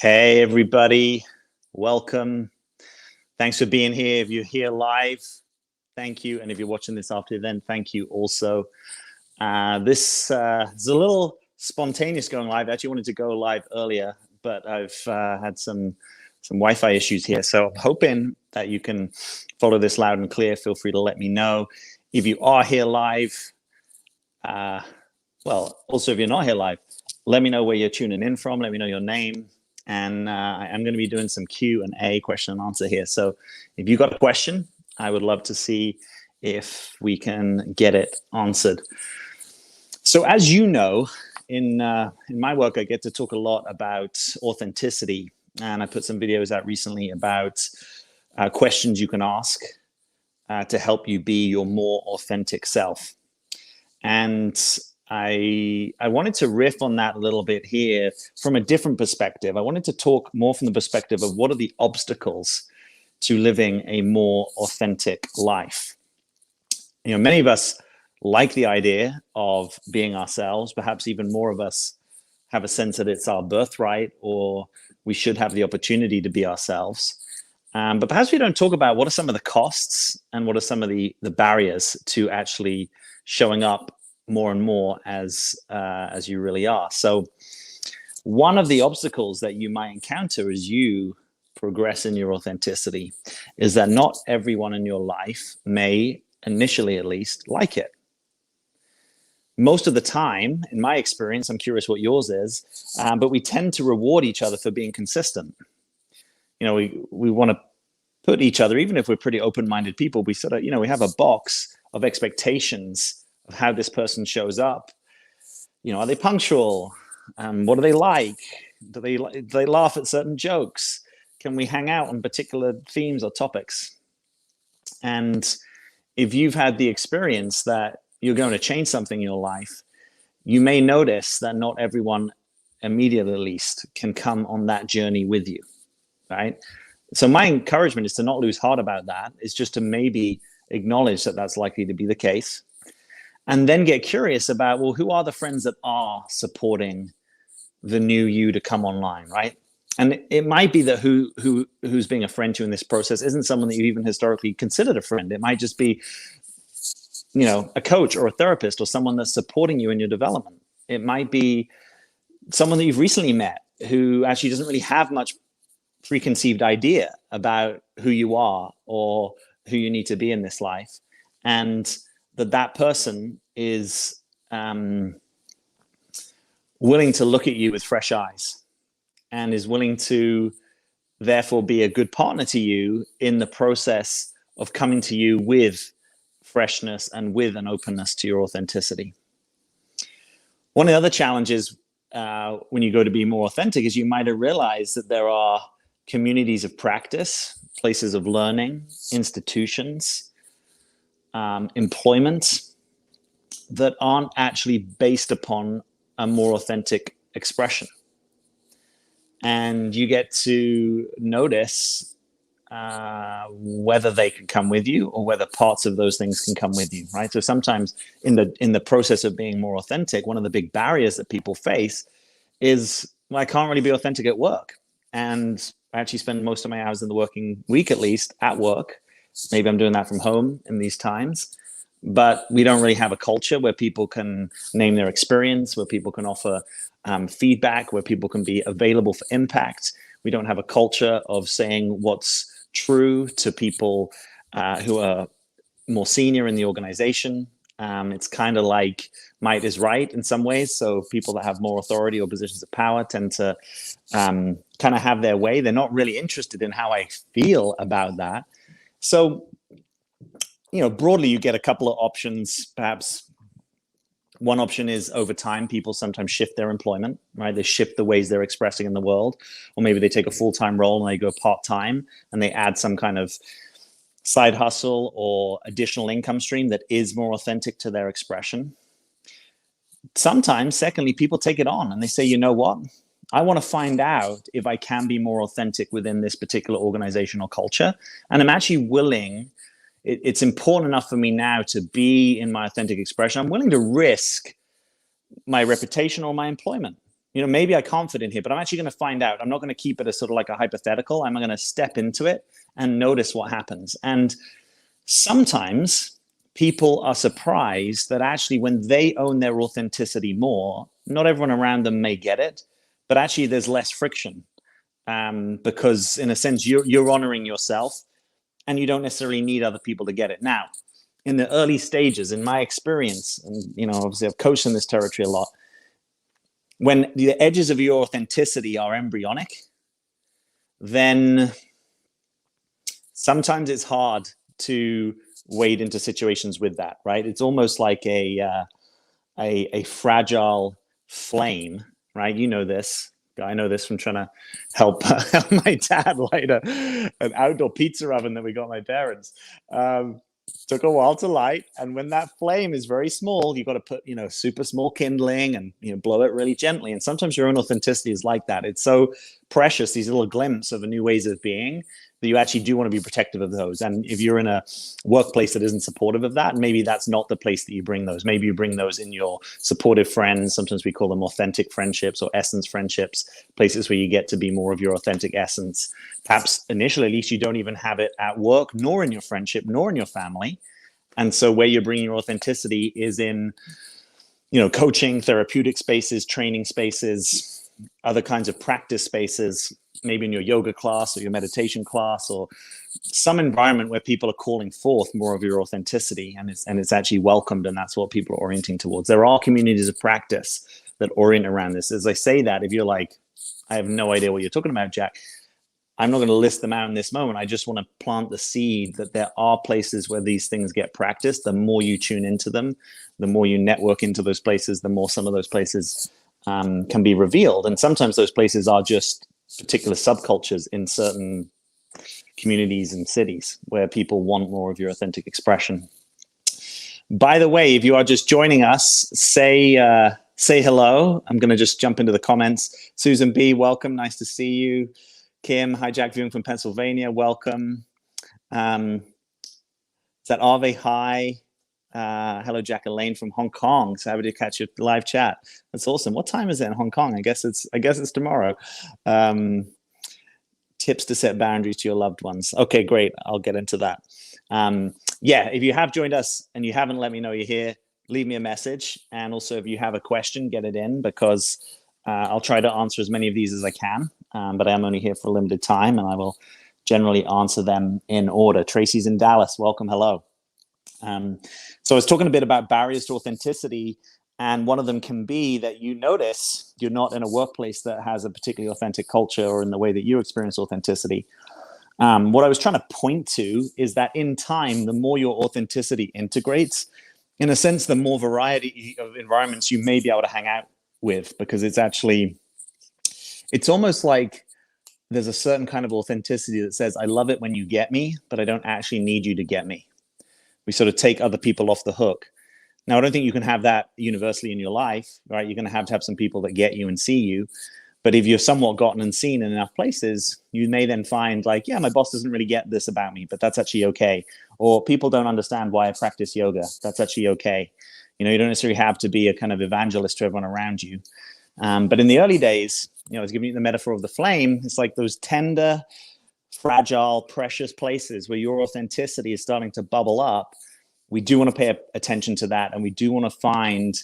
Hey, everybody. Welcome. Thanks for being here. If you're here live, thank you. And if you're watching this after the event, thank you also. This is a little spontaneous going live. I actually wanted to go live earlier, but I've had some Wi-Fi issues here. So I'm hoping that you can follow this loud and clear. Feel free to let me know. If you are here live, also if you're not here live, let me know where you're tuning in from. Let me know your name. And I'm going to be doing some Q&A, question and answer here. So if you've got a question, I would love to see if we can get it answered. So as you know, in my work, I get to talk a lot about authenticity. And I put some videos out recently about questions you can ask to help you be your more authentic self. And I wanted to riff on that a little bit here from a different perspective. I wanted to talk more from the perspective of what are the obstacles to living a more authentic life. You know, many of us like the idea of being ourselves. Perhaps even more of us have a sense that it's our birthright or we should have the opportunity to be ourselves. But perhaps we don't talk about what are some of the costs and what are some of the barriers to actually showing up more and more as you really are. So one of the obstacles that you might encounter as you progress in your authenticity is that not everyone in your life may, initially at least, like it. Most of the time, in my experience, I'm curious what yours is, but we tend to reward each other for being consistent. You know, we want to put each other, even if we're pretty open-minded people, we sort of, we have a box of expectations of how this person shows up. Are they punctual? What do they like? Do they laugh at certain jokes? Can we hang out on particular themes or topics? And if you've had the experience that you're going to change something in your life, you may notice that not everyone, immediately at least, can come on that journey with you, right? So my encouragement is to not lose heart about that. It's just to maybe acknowledge that that's likely to be the case. And then get curious about, well, who are the friends that are supporting the new you to come online, right? And it might be that who's being a friend to you in this process isn't someone that you even historically considered a friend. It might just be, a coach or a therapist or someone that's supporting you in your development. It might be someone that you've recently met who actually doesn't really have much preconceived idea about who you are or who you need to be in this life. And that person is willing to look at you with fresh eyes and is willing to therefore be a good partner to you in the process of coming to you with freshness and with an openness to your authenticity. One of the other challenges when you go to be more authentic is you might have realized that there are communities of practice, places of learning, institutions, employment that aren't actually based upon a more authentic expression. And you get to notice whether they can come with you or whether parts of those things can come with you, right? So sometimes in the process of being more authentic, one of the big barriers that people face is, well, I can't really be authentic at work. And I actually spend most of my hours in the working week, at least, at work. Maybe I'm doing that from home in these times, but we don't really have a culture where people can name their experience, where people can offer feedback, where people can be available for impact. We don't have a culture of saying what's true to people who are more senior in the organization. It's kind of like might is right in some ways. So people that have more authority or positions of power tend to kind of have their way. They're not really interested in how I feel about that. So, broadly, you get a couple of options. Perhaps one option is over time, people sometimes shift their employment, right? They shift the ways they're expressing in the world, or maybe they take a full-time role and they go part-time and they add some kind of side hustle or additional income stream that is more authentic to their expression. Sometimes, secondly, people take it on and they say, you know what? I want to find out if I can be more authentic within this particular organizational culture. And I'm actually willing, it's important enough for me now to be in my authentic expression. I'm willing to risk my reputation or my employment. maybe I can't fit in here, but I'm actually going to find out. I'm not going to keep it as sort of like a hypothetical. I'm going to step into it and notice what happens. And sometimes people are surprised that actually when they own their authenticity more, not everyone around them may get it, but actually there's less friction, because in a sense you're honoring yourself and you don't necessarily need other people to get it. Now, in the early stages, in my experience, and obviously I've coached in this territory a lot, when the edges of your authenticity are embryonic, then sometimes it's hard to wade into situations with that, right? It's almost like a fragile flame, right? You know this. I know this from trying to help my dad light an outdoor pizza oven that we got my parents. Took a while to light, and when that flame is very small, you've got to put super small kindling and blow it really gently. And sometimes your own authenticity is like that. It's so precious, these little glimpses of a new ways of being, that you actually do want to be protective of those. And if you're in a workplace that isn't supportive of that, maybe that's not the place that you bring those. Maybe you bring those in your supportive friends. Sometimes we call them authentic friendships or essence friendships, places where you get to be more of your authentic essence. Perhaps initially, at least, you don't even have it at work, nor in your friendship, nor in your family. And so where you're bringing your authenticity is in, coaching, therapeutic spaces, training spaces, other kinds of practice spaces, maybe in your yoga class or your meditation class, or some environment where people are calling forth more of your authenticity, and it's actually welcomed, and that's what people are orienting towards. There are communities of practice that orient around this. As I say that, if you're like, I have no idea what you're talking about, Jack, I'm not going to list them out in this moment. I just want to plant the seed that there are places where these things get practiced. The more you tune into them, the more you network into those places, the more some of those places can be revealed. And sometimes those places are just particular subcultures in certain communities and cities where people want more of your authentic expression. By the way, if you are just joining us, say hello. I'm going to just jump into the comments. Susan B, welcome. Nice to see you. Kim, hi, Jack, viewing from Pennsylvania. Welcome. Is that Ave? Hi. Hello, Jack Elaine from Hong Kong. So happy to catch your live chat. That's awesome. What time is it in Hong Kong? I guess it's tomorrow. Tips to set boundaries to your loved ones. Okay, great. I'll get into that. Yeah, if you have joined us and you haven't let me know you're here, leave me a message. And also, if you have a question, get it in, because I'll try to answer as many of these as I can. But I am only here for a limited time, and I will generally answer them in order. Tracy's in Dallas. Welcome. Hello. So I was talking a bit about barriers to authenticity, and one of them can be that you notice you're not in a workplace that has a particularly authentic culture or in the way that you experience authenticity. What I was trying to point to is that in time, the more your authenticity integrates, in a sense, the more variety of environments you may be able to hang out with, because it's almost like there's a certain kind of authenticity that says, I love it when you get me, but I don't actually need you to get me. We sort of take other people off the hook. Now, I don't think you can have that universally in your life, right? You're going to have some people that get you and see you. But if you're somewhat gotten and seen in enough places, you may then find like, yeah, my boss doesn't really get this about me, but that's actually okay. Or people don't understand why I practice yoga. That's actually okay. You don't necessarily have to be a kind of evangelist to everyone around you. But in the early days, I was giving you the metaphor of the flame. It's like those tender, fragile, precious places where your authenticity is starting to bubble up. We do want to pay attention to that, and we do want to find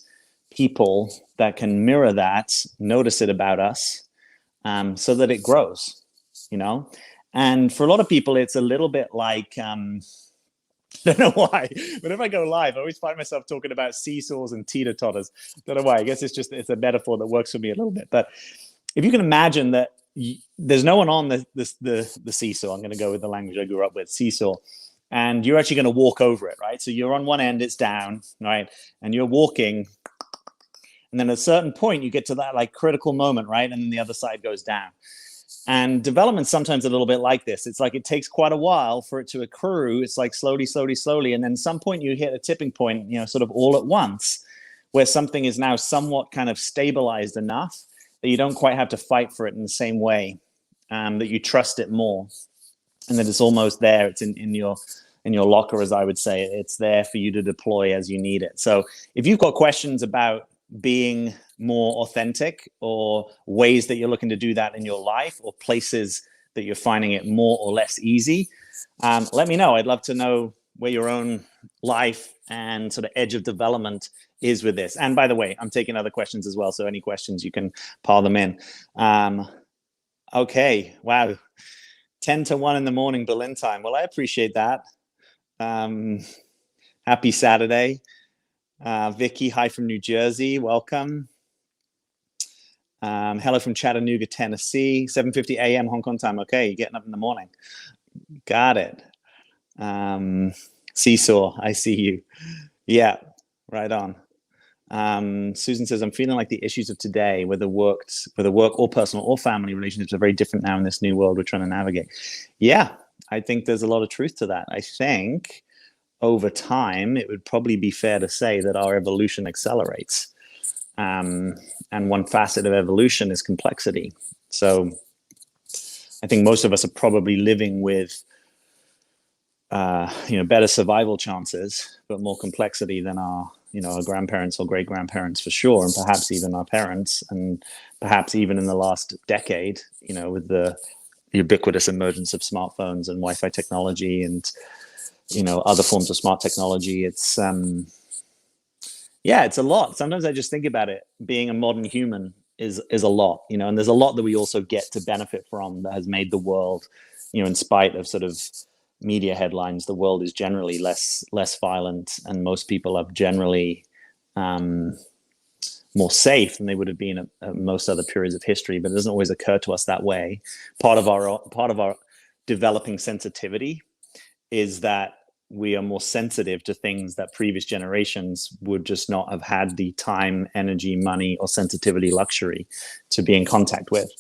people that can mirror that, notice it about us, so that it grows, And for a lot of people, it's a little bit like, I don't know why. Whenever I go live, I always find myself talking about seesaws and teeter-totters. Don't know why. I guess it's a metaphor that works for me a little bit. But if you can imagine that there's no one on the seesaw, I'm going to go with the language I grew up with, seesaw, and you're actually going to walk over it, right? So you're on one end, it's down, right? And you're walking, and then at a certain point, you get to that like critical moment, right? And then the other side goes down. And development's sometimes a little bit like this. It's like it takes quite a while for it to accrue. It's like slowly, slowly, slowly. And then at some point you hit a tipping point, sort of all at once, where something is now somewhat kind of stabilized enough that you don't quite have to fight for it in the same way, that you trust it more. And that it's almost there. It's in your locker, as I would say. It's there for you to deploy as you need it. So if you've got questions about being more authentic, or ways that you're looking to do that in your life, or places that you're finding it more or less easy, let me know. I'd love to know where your own life and sort of edge of development is with this. And by the way, I'm taking other questions as well. So any questions, you can pile them in. Okay. Wow. 10 to 1 in the morning, Berlin time. Well, I appreciate that. Happy Saturday. Vicky, hi from New Jersey. Welcome. Hello from Chattanooga, Tennessee. 7:50 a.m. Hong Kong time. Okay, you're getting up in the morning. Got it. Seesaw, I see you. Yeah, right on. Susan says, I'm feeling like the issues of today, whether work or personal or family relationships, are very different now in this new world we're trying to navigate. Yeah, I think there's a lot of truth to that. I think over time, it would probably be fair to say that our evolution accelerates. And one facet of evolution is complexity. So I think most of us are probably living with better survival chances, but more complexity than our grandparents or great grandparents for sure, and perhaps even our parents, and perhaps even in the last decade, with the ubiquitous emergence of smartphones and Wi-Fi technology and other forms of smart technology. It's it's a lot. Sometimes I just think about it. Being a modern human is a lot, and there's a lot that we also get to benefit from that has made the world, in spite of sort of media headlines, the world is generally less violent, and most people are generally more safe than they would have been at most other periods of history. But it doesn't always occur to us that way. Part of our developing sensitivity is that we are more sensitive to things that previous generations would just not have had the time, energy, money, or sensitivity luxury to be in contact with.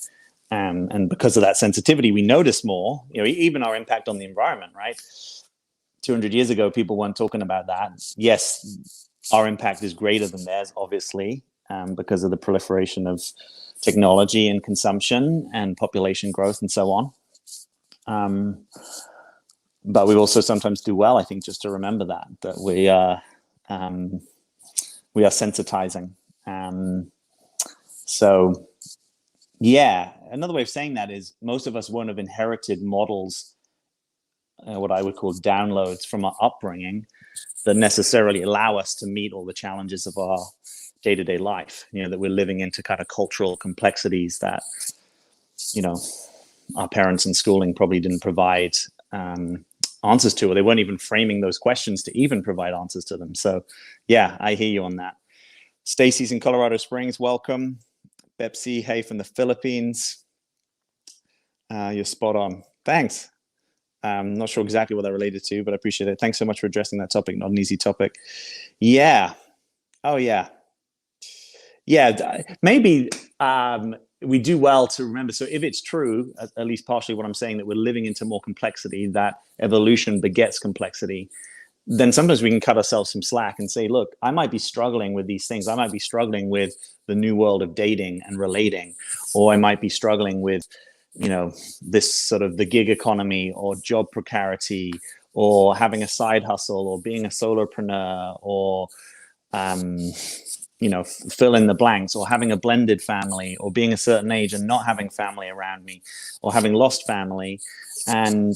And because of that sensitivity, we notice more, even our impact on the environment, right? 200 years ago, people weren't talking about that. Yes, our impact is greater than theirs, obviously, because of the proliferation of technology and consumption and population growth and so on. But we also sometimes do well, I think, just to remember that we are sensitizing. So yeah, another way of saying that is most of us won't have inherited models, what I would call downloads from our upbringing, that necessarily allow us to meet all the challenges of our day-to-day life, that we're living into kind of cultural complexities that, our parents in schooling probably didn't provide answers to, or they weren't even framing those questions to even provide answers to them. So yeah, I hear you on that. Stacy's in Colorado Springs. Welcome. Pepsi, hey, from the Philippines. You're spot on. Thanks. I'm not sure exactly what that related to, but I appreciate it. Thanks so much for addressing that topic. Not an easy topic. Yeah. Oh, yeah. Yeah, maybe we do well to remember. So if it's true, at least partially what I'm saying, that we're living into more complexity, that evolution begets complexity, then sometimes we can cut ourselves some slack and say, look, I might be struggling with these things. I might be struggling with the new world of dating and relating, or I might be struggling with, this sort of the gig economy or job precarity, or having a side hustle, or being a solopreneur, or, fill in the blanks, or having a blended family, or being a certain age and not having family around me, or having lost family. And,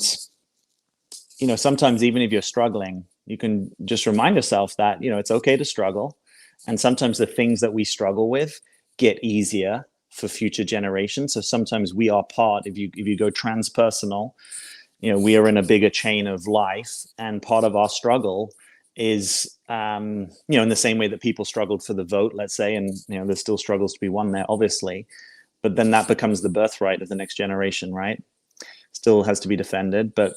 sometimes even if you're struggling, you can just remind yourself that, it's okay to struggle. And sometimes the things that we struggle with get easier for future generations. So sometimes we are part, if you go transpersonal, we are in a bigger chain of life. And part of our struggle is, in the same way that people struggled for the vote, let's say, and, there's still struggles to be won there, obviously. But then that becomes the birthright of the next generation, right? Still has to be defended. But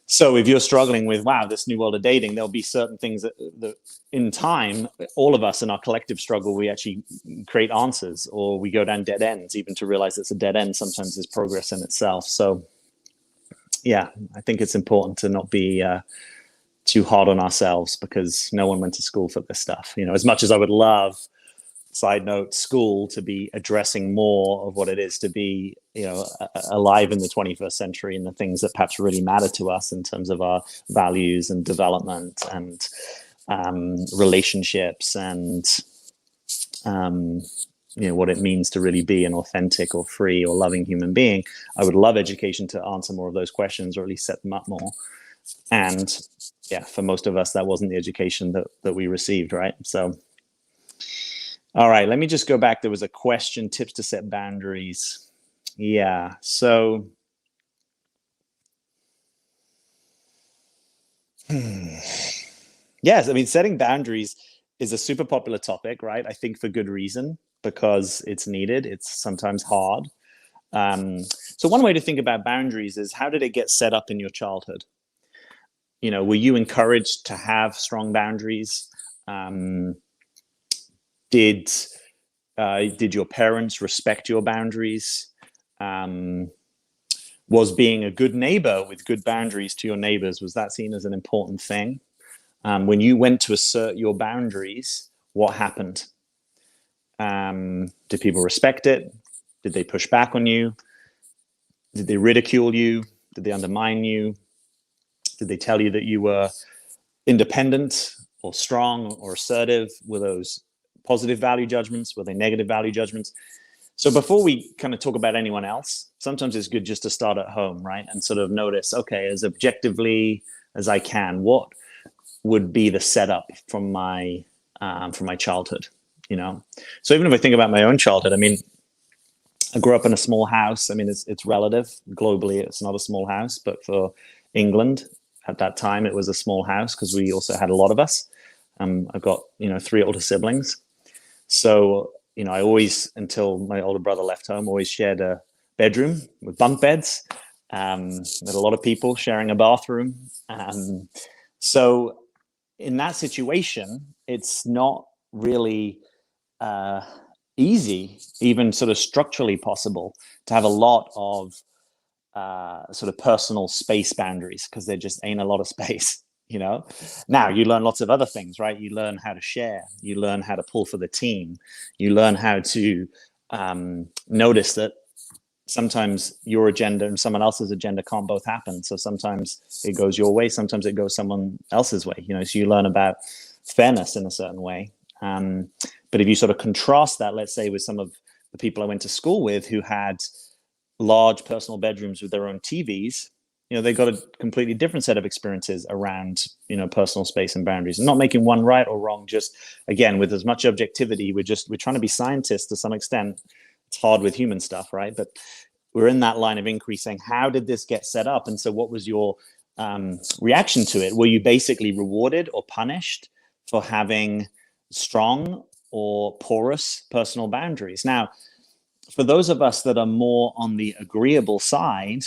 so if you're struggling with, wow, this new world of dating, there'll be certain things that in time, all of us in our collective struggle, we actually create answers, or we go down dead ends. Even to realize it's a dead end sometimes is progress in itself. So yeah, I think it's important to not be too hard on ourselves, because no one went to school for this stuff. As much as I would love, side note, school to be addressing more of what it is to be, alive in the 21st century, and the things that perhaps really matter to us in terms of our values and development and relationships and what it means to really be an authentic or free or loving human being. I would love education to answer more of those questions, or at least set them up more. And yeah, for most of us, that wasn't the education that we received, right? So, all right, let me just go back. There was a question, tips to set boundaries. Yeah, so yes, I mean, setting boundaries is a super popular topic, right? I think for good reason, because it's needed. It's sometimes hard. So one way to think about boundaries is, how did it get set up in your childhood? Were you encouraged to have strong boundaries? Um, did did your parents respect your boundaries? Um, was being a good neighbor with good boundaries to your neighbors, was that seen as an important thing? When you went to assert your boundaries, what happened? Did people respect it? Did they push back on you? Did they ridicule you? Did they undermine you? Did they tell you that you were independent or strong or assertive? Were those positive value judgments? Were they negative value judgments? So before we kind of talk about anyone else, sometimes it's good just to start at home, right? And sort of notice, okay, as objectively as I can, what would be the setup from my childhood, So even if I think about my own childhood, I mean, I grew up in a small house. I mean, it's relative. Globally, it's not a small house, but for England at that time, it was a small house because we also had a lot of us. I've got, 3 older siblings. So, I always, until my older brother left home, always shared a bedroom with bunk beds. With a lot of people sharing a bathroom. So in that situation, it's not really easy, even sort of structurally possible, to have a lot of sort of personal space boundaries, because there just ain't a lot of space. Now you learn lots of other things, right? You learn how to share, you learn how to pull for the team, you learn how to notice that sometimes your agenda and someone else's agenda can't both happen. So sometimes it goes your way, sometimes it goes someone else's way, so you learn about fairness in a certain way. But if you sort of contrast that, let's say, with some of the people I went to school with who had large personal bedrooms with their own TVs, they got a completely different set of experiences around, personal space and boundaries. I'm not making one right or wrong, just, again, with as much objectivity, we're trying to be scientists to some extent. It's hard with human stuff, right? But we're in that line of inquiry saying, how did this get set up? And so what was your reaction to it? Were you basically rewarded or punished for having strong or porous personal boundaries? Now, for those of us that are more on the agreeable side,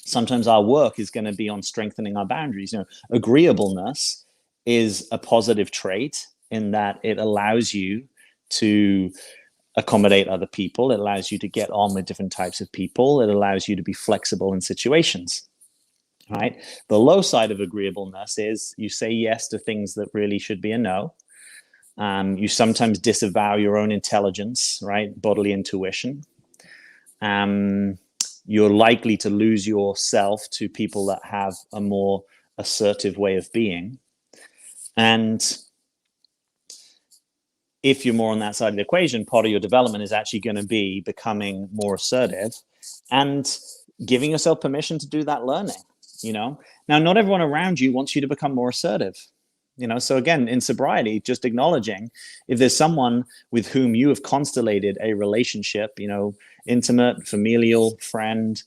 sometimes our work is going to be on strengthening our boundaries. Agreeableness is a positive trait in that it allows you to accommodate other people. It allows you to get on with different types of people. It allows you to be flexible in situations, right? The low side of agreeableness is you say yes to things that really should be a no. You sometimes disavow your own intelligence, right? Bodily intuition. You're likely to lose yourself to people that have a more assertive way of being. And if you're more on that side of the equation, part of your development is actually going to be becoming more assertive and giving yourself permission to do that learning. Now, not everyone around you wants you to become more assertive. So again, in sobriety, just acknowledging if there's someone with whom you have constellated a relationship, intimate, familial, friend,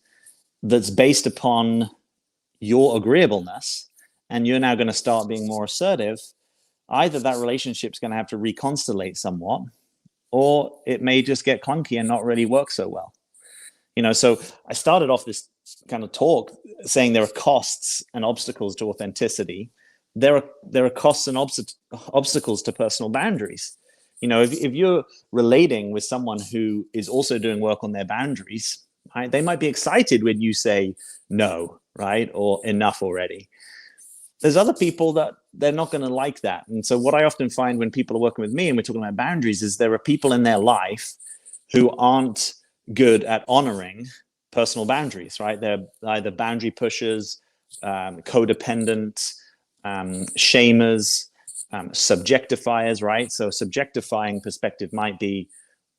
that's based upon your agreeableness, and you're now going to start being more assertive, either that relationship's going to have to reconstellate somewhat, or it may just get clunky and not really work so well. So I started off this kind of talk saying there are costs and obstacles to authenticity. There are costs and obstacles to personal boundaries. If you're relating with someone who is also doing work on their boundaries, right, they might be excited when you say no, right, or enough already. There's other people that they're not going to like that. And so what I often find when people are working with me and we're talking about boundaries is there are people in their life who aren't good at honoring personal boundaries, right? They're either boundary pushers, codependent, shamers, subjectifiers, right? So subjectifying perspective might be,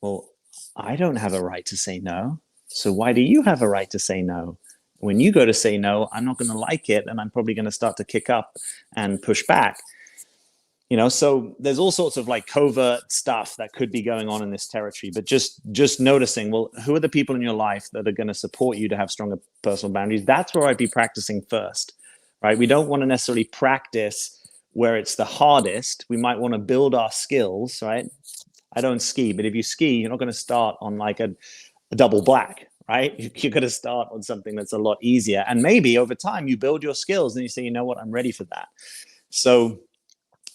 well, I don't have a right to say no. So why do you have a right to say no? When you go to say no, I'm not going to like it, and I'm probably going to start to kick up and push back. So there's all sorts of like covert stuff that could be going on in this territory, but just noticing, well, who are the people in your life that are going to support you to have stronger personal boundaries? That's where I'd be practicing first, right? We don't want to necessarily practice where it's the hardest. We might want to build our skills, right? I don't ski, but if you ski, you're not going to start on like a double black, right? You're going to start on something that's a lot easier. And maybe over time you build your skills and you say, you know what, I'm ready for that. So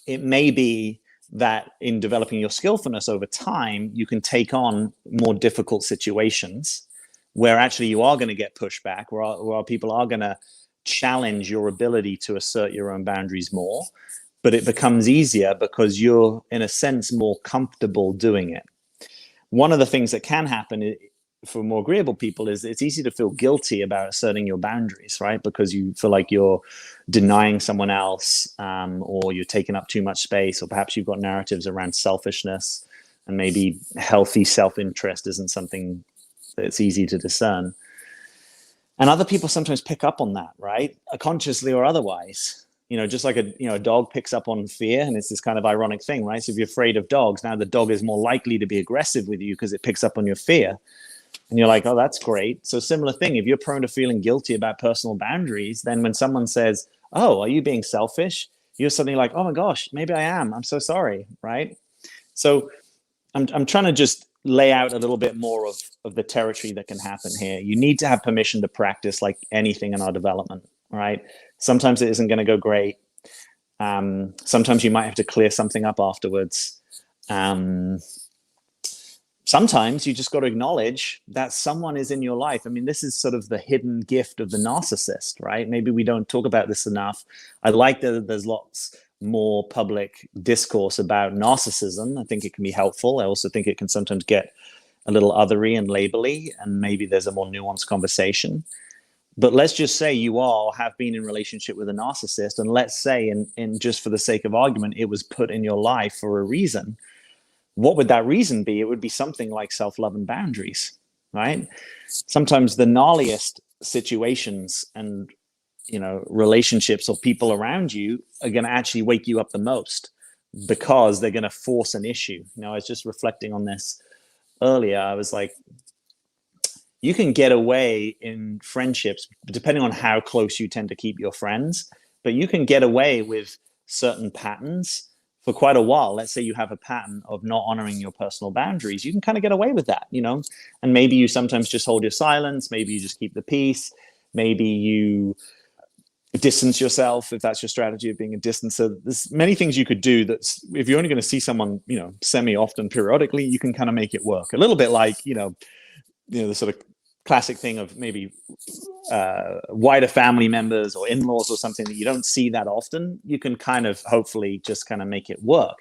it may be that in developing your skillfulness over time, you can take on more difficult situations where actually you are going to get pushback, where people are going to challenge your ability to assert your own boundaries more. But it becomes easier because you're, in a sense, more comfortable doing it. One of the things that can happen for more agreeable people is it's easy to feel guilty about asserting your boundaries, right? Because you feel like you're denying someone else, or you're taking up too much space, or perhaps you've got narratives around selfishness, and maybe healthy self-interest isn't something that's easy to discern. And other people sometimes pick up on that, right? Consciously or otherwise. Just like a dog picks up on fear, and it's this kind of ironic thing, right? So if you're afraid of dogs, now the dog is more likely to be aggressive with you because it picks up on your fear. And you're like, oh, that's great. So similar thing, if you're prone to feeling guilty about personal boundaries, then when someone says, oh, are you being selfish? You're suddenly like, oh my gosh, maybe I am. I'm so sorry, right? So I'm trying to just lay out a little bit more of the territory that can happen here. You need to have permission to practice like anything in our development, right? Sometimes it isn't going to go great. Sometimes you might have to clear something up afterwards. Sometimes you just got to acknowledge that someone is in your life. I mean, this is sort of the hidden gift of the narcissist, right? Maybe we don't talk about this enough. I like that there's lots more public discourse about narcissism. I think it can be helpful. I also think it can sometimes get a little othery and labely, and maybe there's a more nuanced conversation. But let's just say you all have been in relationship with a narcissist, and let's say, in just for the sake of argument, it was put in your life for a reason. What would that reason be? It would be something like self-love and boundaries, right? Sometimes the gnarliest situations and relationships or people around you are going to actually wake you up the most because they're going to force an issue. I was just reflecting on this earlier. I was like, you can get away in friendships, depending on how close you tend to keep your friends, but you can get away with certain patterns for quite a while. Let's say you have a pattern of not honoring your personal boundaries. You can kind of get away with that, and maybe you sometimes just hold your silence. Maybe you just keep the peace. Maybe you distance yourself if that's your strategy of being a distancer. There's many things you could do that if you're only going to see someone, semi-often periodically, you can kind of make it work. A little bit like, the sort of classic thing of maybe wider family members or in-laws or something that you don't see that often. You can kind of hopefully just kind of make it work.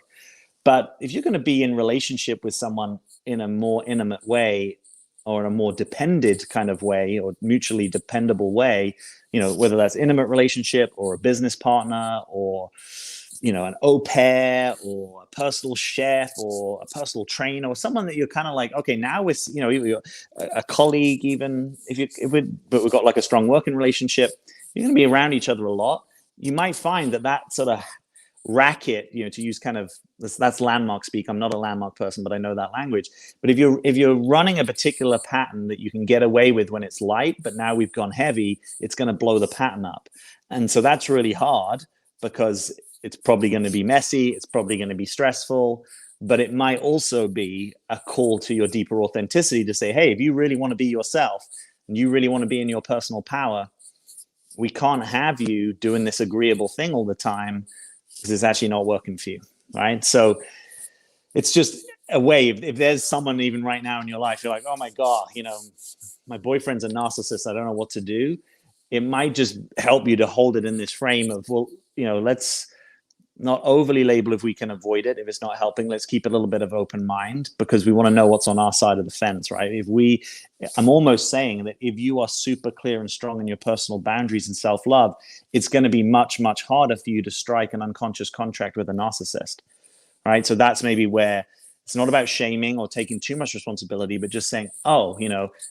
But if you're going to be in relationship with someone in a more intimate way, or in a more dependent kind of way, or mutually dependable way, whether that's intimate relationship or a business partner, or an au pair, or a personal chef, or a personal trainer, or someone that you're kind of like, okay, now with a colleague, even but we've got like a strong working relationship, you're going to be around each other a lot. You might find that sort of racket, to use kind of that's landmark speak. I'm not a landmark person, but I know that language. But if you're running a particular pattern that you can get away with when it's light, but now we've gone heavy, it's going to blow the pattern up. And so that's really hard because it's probably going to be messy. It's probably going to be stressful, but it might also be a call to your deeper authenticity to say, hey, if you really want to be yourself and you really want to be in your personal power, we can't have you doing this agreeable thing all the time because it's actually not working for you, right? So it's just a way. If there's someone even right now in your life, you're like, oh my God, my boyfriend's a narcissist, I don't know what to do. It might just help you to hold it in this frame of, well, let's not overly label if we can avoid it. If it's not helping, let's keep a little bit of open mind, because we want to know what's on our side of the fence, right? I'm almost saying that if you are super clear and strong in your personal boundaries and self-love, it's going to be much, much harder for you to strike an unconscious contract with a narcissist, right? So that's maybe where it's not about shaming or taking too much responsibility, but just saying, oh,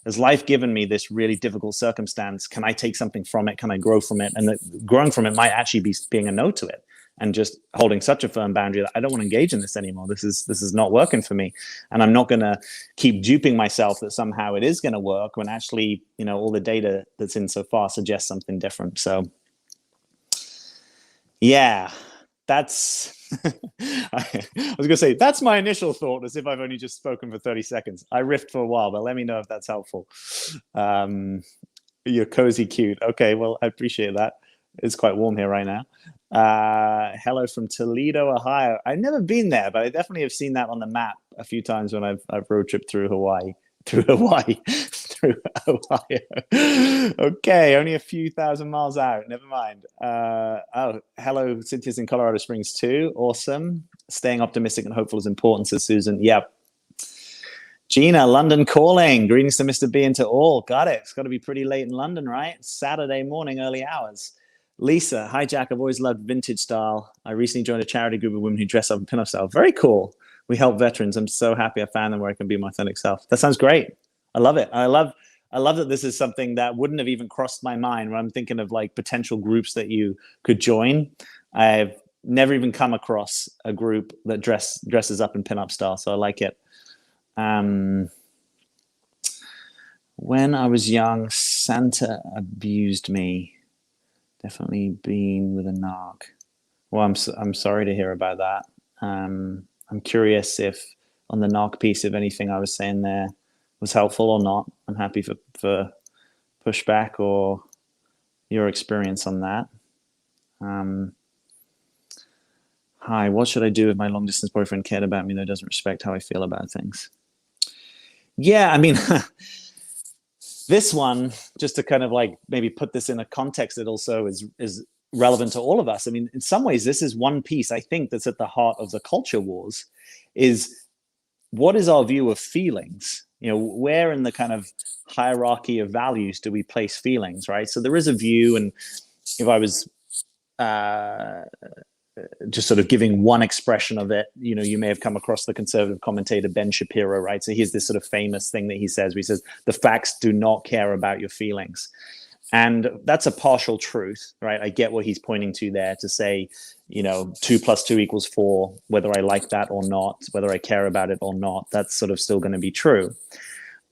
has life given me this really difficult circumstance? Can I take something from it? Can I grow from it? And growing from it might actually be being a no to it, and just holding such a firm boundary that I don't want to engage in this anymore. This is not working for me. And I'm not going to keep duping myself that somehow it is going to work, when actually, all the data that's in so far suggests something different. So yeah, that's, I was going to say, that's my initial thought, as if I've only just spoken for 30 seconds. I riffed for a while, but let me know if that's helpful. You're cozy cute. Okay, well, I appreciate that. It's quite warm here right now. Hello from Toledo, Ohio. I've never been there, but I definitely have seen that on the map a few times when I've road tripped through Ohio. Okay, only a few thousand miles out. Never mind. Hello, Cynthia's in Colorado Springs too. Awesome. Staying optimistic and hopeful is important, says Susan. Yep. Gina, London calling. Greetings to Mr. B and to all. Got it. It's got to be pretty late in London, right? Saturday morning, early hours. Lisa, hi Jack. I've always loved vintage style. I recently joined a charity group of women who dress up in pinup style. Very cool. We help veterans. I'm so happy I found them where I can be my authentic self. That sounds great. I love it. I love that this is something that wouldn't have even crossed my mind when I'm thinking of like potential groups that you could join. I've never even come across a group that dresses up in pinup style, so I like it. When I was young, Santa abused me. Definitely been with a narc. Well, I'm sorry to hear about that. I'm curious if on the narc piece, if anything I was saying there was helpful or not. I'm happy for pushback or your experience on that. Hi, what should I do if my long distance boyfriend cared about me though doesn't respect how I feel about things? Yeah, I mean, this one, just to kind of like maybe put this in a context that also is relevant to all of us. I mean, in some ways, this is one piece I think that's at the heart of the culture wars, is what is our view of feelings? Where in the kind of hierarchy of values do we place feelings, right? So there is a view, and if I was just sort of giving one expression of it, you may have come across the conservative commentator Ben Shapiro, right? So here's this sort of famous thing that he says, where he says, the facts do not care about your feelings. And that's a partial truth, right? I get what he's pointing to there to say, 2 + 2 = 4, whether I like that or not, whether I care about it or not, that's sort of still going to be true.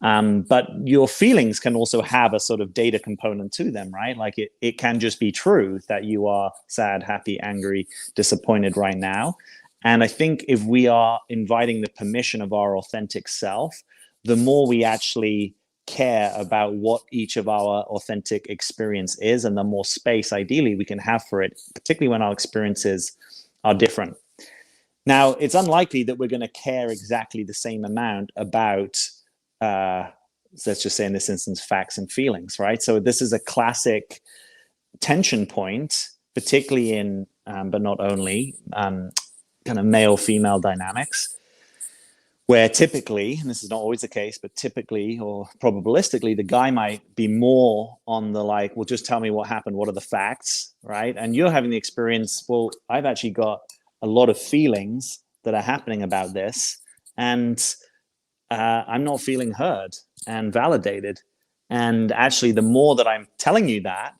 But your feelings can also have a sort of data component to them, right? Like it can just be true that you are sad, happy, angry, disappointed right now. And I think if we are inviting the permission of our authentic self, the more we actually care about what each of our authentic experience is, and the more space ideally we can have for it, particularly when our experiences are different. Now, it's unlikely that we're going to care exactly the same amount about let's just say in this instance, facts and feelings, right? So this is a classic tension point, particularly in, but not only, kind of male-female dynamics, where typically, and this is not always the case, but typically or probabilistically, the guy might be more on the like, well, just tell me what happened. What are the facts, right? And you're having the experience, well, I've actually got a lot of feelings that are happening about this, and I'm not feeling heard and validated. And actually, the more that I'm telling you that,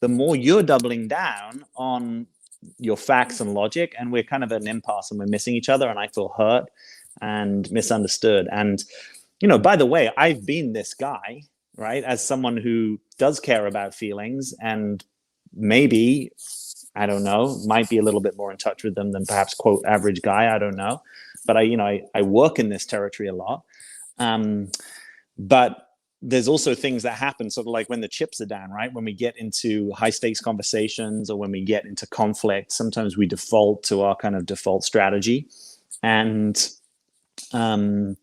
the more you're doubling down on your facts and logic, and we're kind of at an impasse and we're missing each other, and I feel hurt and misunderstood. And, by the way, I've been this guy, right? As someone who does care about feelings and maybe, I don't know, might be a little bit more in touch with them than perhaps, quote, average guy. I don't know. But I work in this territory a lot. But there's also things that happen sort of like when the chips are down, right? When we get into high stakes conversations or when we get into conflict, sometimes we default to our kind of default strategy. And I'll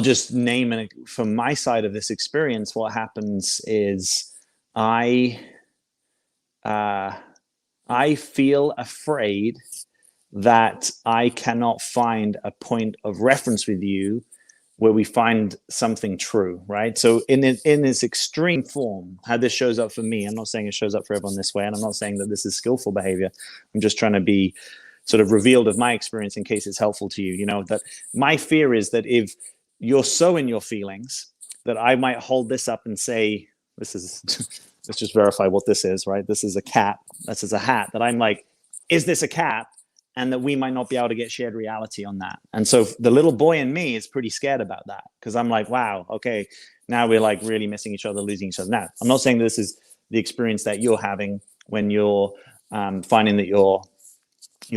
just name it from my side of this experience. What happens is I I feel afraid that I cannot find a point of reference with you where we find something true, right? So in this extreme form, how this shows up for me, I'm not saying it shows up for everyone this way, and I'm not saying that this is skillful behavior. I'm just trying to be sort of revealed of my experience in case it's helpful to you. You know, that my fear is that if you're so in your feelings, that I might hold this up and say, this is, let's just verify what this is, right? This is a cat. This is a hat. That I'm like, is this a cat? And that we might not be able to get shared reality on that. And so the little boy in me is pretty scared about that, because I'm like, wow, okay, now we're like really missing each other, losing each other. Now, I'm not saying this is the experience that you're having when you're finding that your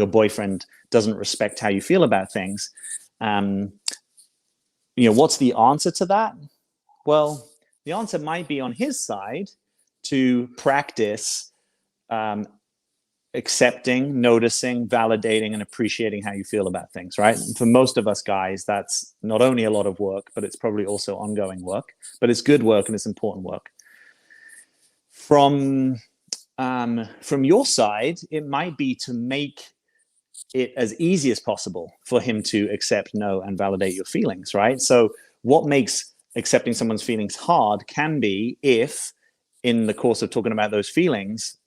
boyfriend doesn't respect how you feel about things. What's the answer to that? Well, the answer might be on his side to practice accepting, noticing, validating, and appreciating how you feel about things, right? And for most of us guys, that's not only a lot of work, but it's probably also ongoing work. But it's good work and it's important work. From your side, it might be to make it as easy as possible for him to accept, know, and validate your feelings, right? So what makes accepting someone's feelings hard can be if, in the course of talking about those feelings,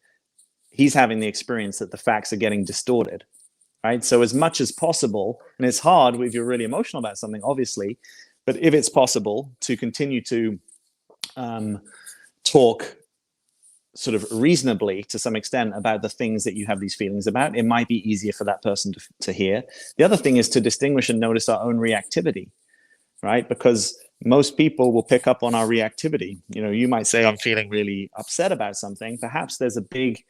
he's having the experience that the facts are getting distorted, right? So as much as possible, and it's hard if you're really emotional about something, obviously, but if it's possible to continue to talk sort of reasonably to some extent about the things that you have these feelings about, it might be easier for that person to hear. The other thing is to distinguish and notice our own reactivity, right? Because most people will pick up on our reactivity. You know, you might say, I'm feeling really upset about something. Perhaps there's a big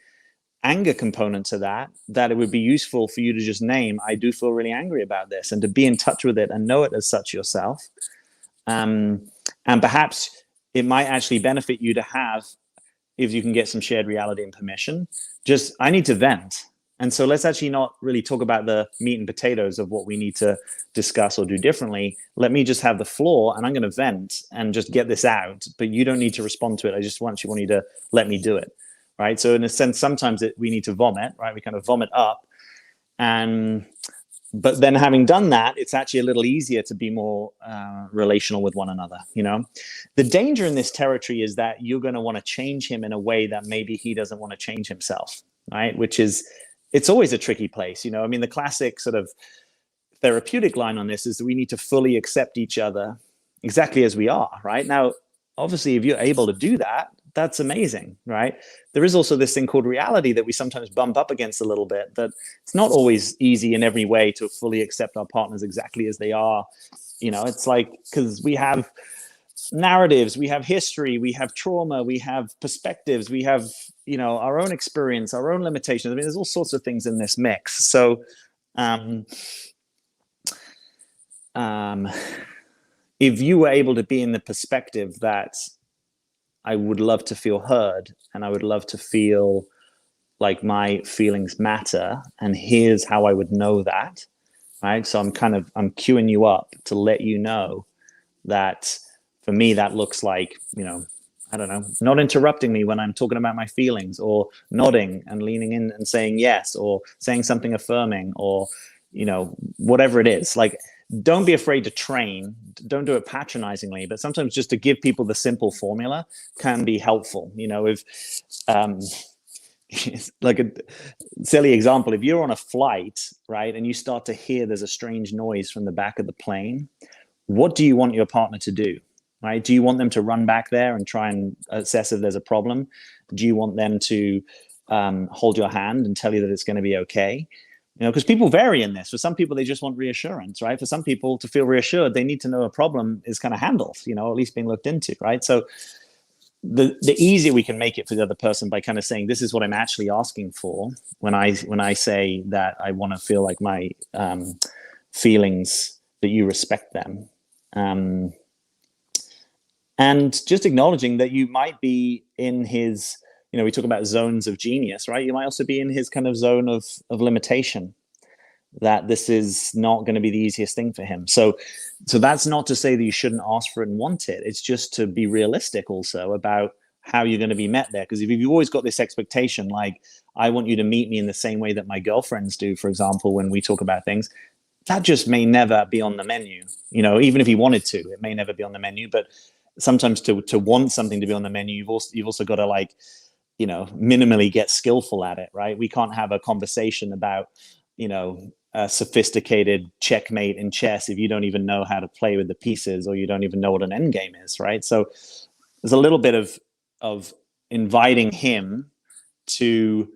anger component to that it would be useful for you to just name, I do feel really angry about this, and to be in touch with it and know it as such yourself. And perhaps it might actually benefit you to have, if you can get some shared reality and permission, just, I need to vent. And so let's actually not really talk about the meat and potatoes of what we need to discuss or do differently. Let me just have the floor, and I'm going to vent and just get this out. But you don't need to respond to it. I just want you to let me do it. Right. So in a sense, sometimes we need to vomit, right? We kind of vomit up. But then having done that, it's actually a little easier to be more relational with one another. You know, the danger in this territory is that you're going to want to change him in a way that maybe he doesn't want to change himself. Right. Which is, it's always a tricky place. You know, I mean, the classic sort of therapeutic line on this is that we need to fully accept each other exactly as we are. Right. Now, obviously, if you're able to do that, that's amazing, right? There is also this thing called reality that we sometimes bump up against a little bit, that it's not always easy in every way to fully accept our partners exactly as they are. You know, it's like, because we have narratives, we have history, we have trauma, we have perspectives, we have, you know, our own experience, our own limitations. I mean, there's all sorts of things in this mix. So if you were able to be in the perspective that I would love to feel heard, and I would love to feel like my feelings matter, and here's how I would know that, right? So I'm queuing you up to let you know that for me, that looks like, you know, I don't know, not interrupting me when I'm talking about my feelings, or nodding and leaning in and saying yes, or saying something affirming, or, you know, whatever it is. Like, don't be afraid to train. Don't do it patronizingly, but sometimes just to give people the simple formula can be helpful. You know, if like a silly example, if you're on a flight, right, and you start to hear there's a strange noise from the back of the plane, what do you want your partner to do? Right? Do you want them to run back there and try and assess if there's a problem? Do you want them to hold your hand and tell you that it's going to be okay? You know, because people vary in this. For some people, they just want reassurance, right? For some people, to feel reassured, they need to know a problem is kind of handled, you know, at least being looked into, right? So the easier we can make it for the other person by kind of saying, this is what I'm actually asking for when I say that I want to feel like my feelings, that you respect them. And just acknowledging that you might be in his, you know, we talk about zones of genius, right? You might also be in his kind of zone of limitation, that this is not going to be the easiest thing for him. So that's not to say that you shouldn't ask for it and want it. It's just to be realistic also about how you're going to be met there. Because if you've always got this expectation, like, I want you to meet me in the same way that my girlfriends do, for example, when we talk about things, that just may never be on the menu. Even if you wanted to, it may never be on the menu. But sometimes to want something to be on the menu, you've also got to, like, minimally get skillful at it, right? We can't have a conversation about, a sophisticated checkmate in chess if you don't even know how to play with the pieces, or you don't even know what an end game is, right? So there's a little bit of inviting him to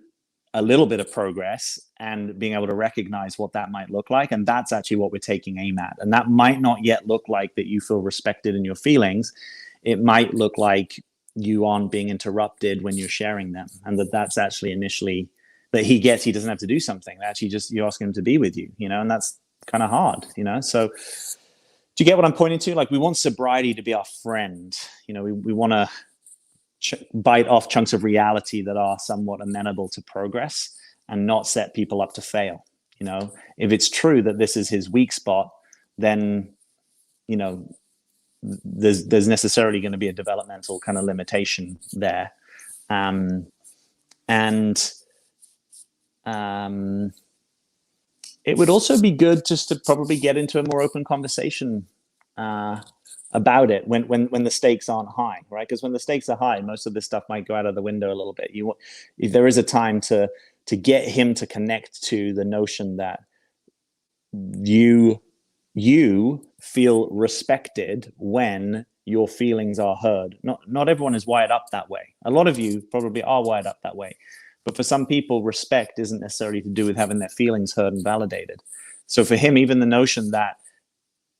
a little bit of progress and being able to recognize what that might look like. And that's actually what we're taking aim at. And that might not yet look like that you feel respected in your feelings. It might look like you aren't being interrupted when you're sharing them, and that's actually initially that he doesn't have to do something. Actually, just you're asking him to be with you, and that's kind of hard, So do you get what I'm pointing to? Like, we want sobriety to be our friend. We want to bite off chunks of reality that are somewhat amenable to progress and not set people up to fail. If it's true that this is his weak spot, then, there's necessarily going to be a developmental kind of limitation there. And it would also be good just to probably get into a more open conversation about it when the stakes aren't high, right? Because when the stakes are high, most of this stuff might go out of the window a little bit. If there is a time to get him to connect to the notion that you feel respected when your feelings are heard. Not everyone is wired up that way. A lot of you probably are wired up that way. But for some people, respect isn't necessarily to do with having their feelings heard and validated. So for him, even the notion that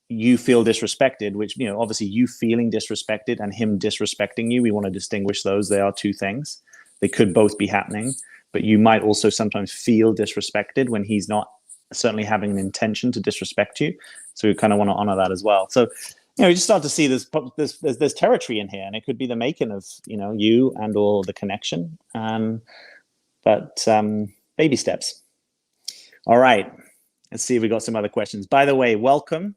you feel disrespected, which, obviously you feeling disrespected and him disrespecting you, we want to distinguish those. They are two things. They could both be happening, but you might also sometimes feel disrespected when he's not certainly having an intention to disrespect you. So we kind of want to honor that as well. So, you just start to see there's territory in here, and it could be the making of, you and or the connection. But baby steps. All right. Let's see if we got some other questions. By the way, welcome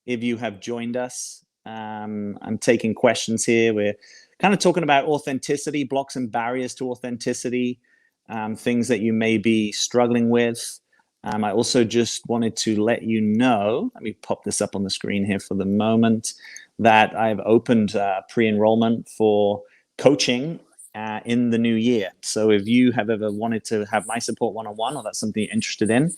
if you have joined us. I'm taking questions here. We're kind of talking about authenticity, blocks and barriers to authenticity, things that you may be struggling with. I also just wanted to let you know, let me pop this up on the screen here for the moment, that I've opened pre-enrollment for coaching in the new year. So if you have ever wanted to have my support one-on-one, or that's something you're interested in,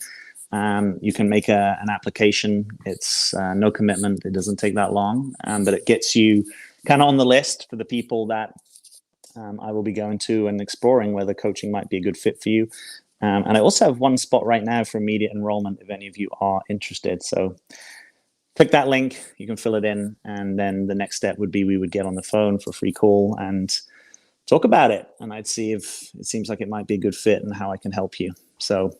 you can make an application. It's no commitment. It doesn't take that long, but it gets you kind of on the list for the people that I will be going to and exploring whether coaching might be a good fit for you. And I also have one spot right now for immediate enrollment if any of you are interested. So click that link, you can fill it in, and then the next step would be we would get on the phone for a free call and talk about it. And I'd see if it seems like it might be a good fit and how I can help you. So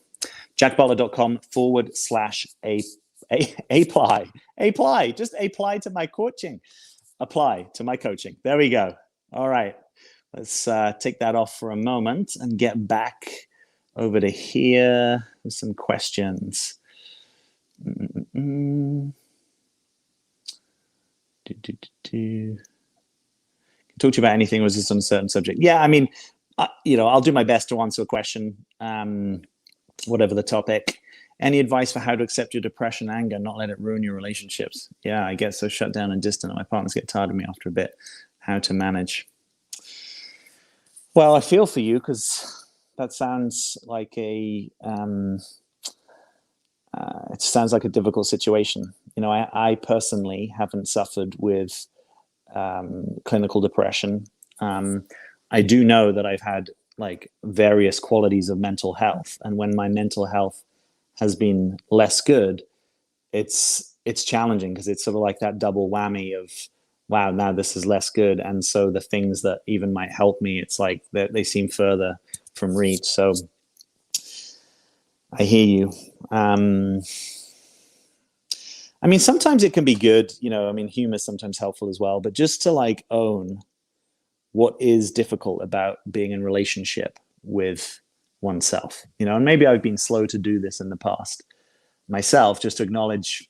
jackbutler.com/apply. Just apply to my coaching. Apply to my coaching. There we go. All right. Let's take that off for a moment and get back over to here with some questions. Talk to you about anything, or was this on a certain subject? Yeah, I mean, I'll do my best to answer a question, whatever the topic. Any advice for how to accept your depression, anger, not let it ruin your relationships? Yeah, I get so shut down and distant that my partners get tired of me after a bit. How to manage? Well, I feel for you, because that sounds like it sounds like a difficult situation. I personally haven't suffered with clinical depression. I do know that I've had like various qualities of mental health, and when my mental health has been less good, it's challenging, because it's sort of like that double whammy of, wow, now this is less good, and so the things that even might help me, it's like they seem further from reach. So I hear you. I mean, sometimes it can be good, humor is sometimes helpful as well, but just to like own what is difficult about being in relationship with oneself, and maybe I've been slow to do this in the past myself, just to acknowledge,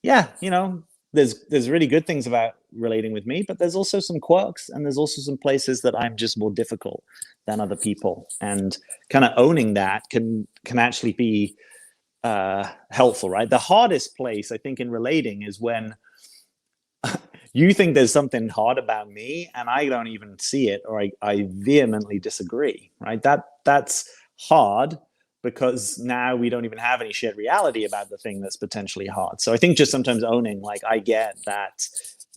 yeah, there's really good things about relating with me, but there's also some quirks, and there's also some places that I'm just more difficult than other people. And kind of owning that can actually be helpful, right? The hardest place, I think, in relating is when you think there's something hard about me and I don't even see it, or I vehemently disagree, right? That's hard because now we don't even have any shared reality about the thing that's potentially hard. So I think just sometimes owning, like, I get that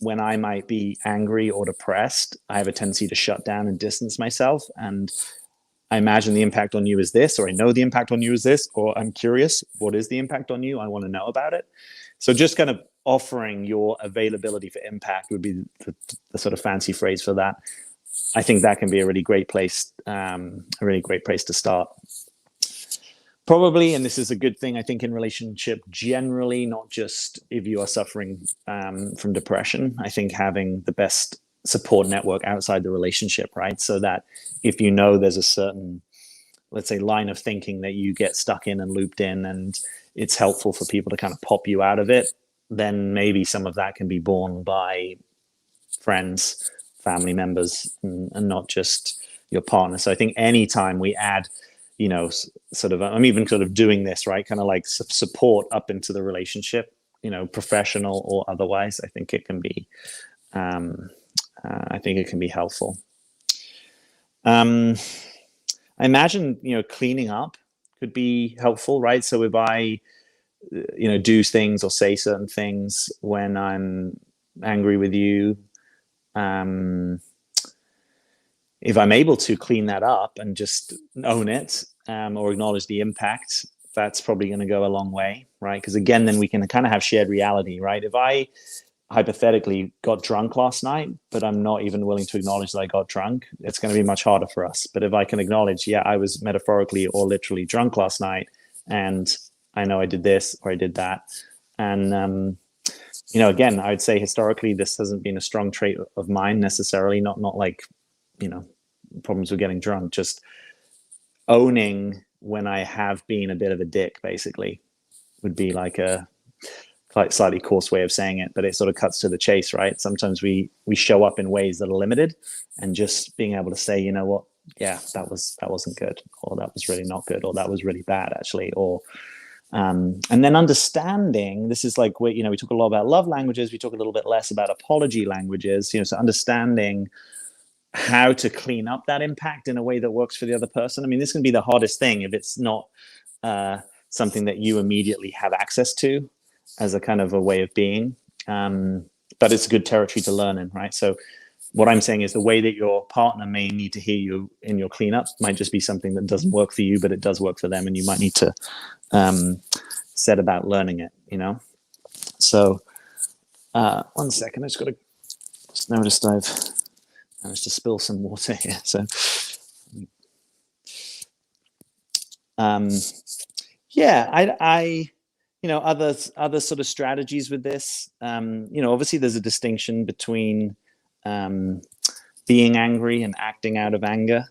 when I might be angry or depressed, I have a tendency to shut down and distance myself. And I imagine the impact on you is this, or I know the impact on you is this, or I'm curious, what is the impact on you? I want to know about it. So just kind of offering your availability for impact would be the sort of fancy phrase for that. I think that can be a really great place, a really great place to start. Probably, and this is a good thing, I think, in relationship generally, not just if you are suffering from depression. I think having the best support network outside the relationship, right? So that if you know there's a certain, let's say, line of thinking that you get stuck in and looped in, and it's helpful for people to kind of pop you out of it, then maybe some of that can be borne by friends, family members, and not just your partner. So I think anytime we add, sort of, I'm even sort of doing this, right? Kind of like support up into the relationship, professional or otherwise. I think it can be, I think it can be helpful. I imagine, cleaning up could be helpful, right? So if I, do things or say certain things when I'm angry with you, um, if I'm able to clean that up and just own it, or acknowledge the impact, that's probably going to go a long way, right? Because again, then we can kind of have shared reality, right? If I hypothetically got drunk last night, but I'm not even willing to acknowledge that I got drunk, it's going to be much harder for us. But if I can acknowledge, yeah, I was metaphorically or literally drunk last night, and I know I did this or I did that. And, again, I would say historically, this hasn't been a strong trait of mine necessarily, not like, problems with getting drunk, just owning when I have been a bit of a dick, basically, would be like a quite slightly coarse way of saying it, but it sort of cuts to the chase, right? Sometimes we show up in ways that are limited, and just being able to say, you know what, yeah, that wasn't good, or that was really not good, or that was really bad actually, or and then understanding, this is like, we talk a lot about love languages, we talk a little bit less about apology languages, so understanding how to clean up that impact in a way that works for the other person. I mean, this can be the hardest thing if it's not something that you immediately have access to as a kind of a way of being. But it's a good territory to learn in, right? So what I'm saying is the way that your partner may need to hear you in your cleanup might just be something that doesn't work for you, but it does work for them, and you might need to set about learning it, So 1 second, I just noticed I've managed to spill some water here. So yeah, I other sort of strategies with this. Obviously there's a distinction between being angry and acting out of anger.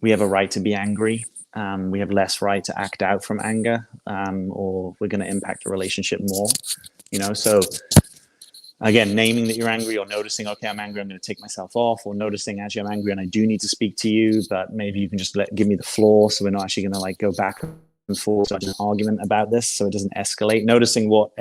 We have a right to be angry. We have less right to act out from anger, or we're going to impact a relationship more. So again, naming that you're angry, or noticing, okay, I'm angry, I'm going to take myself off, or noticing, actually, I'm angry and I do need to speak to you, but maybe you can just give me the floor, so we're not actually going to like go back and forth, start an argument about this, so it doesn't escalate. Noticing what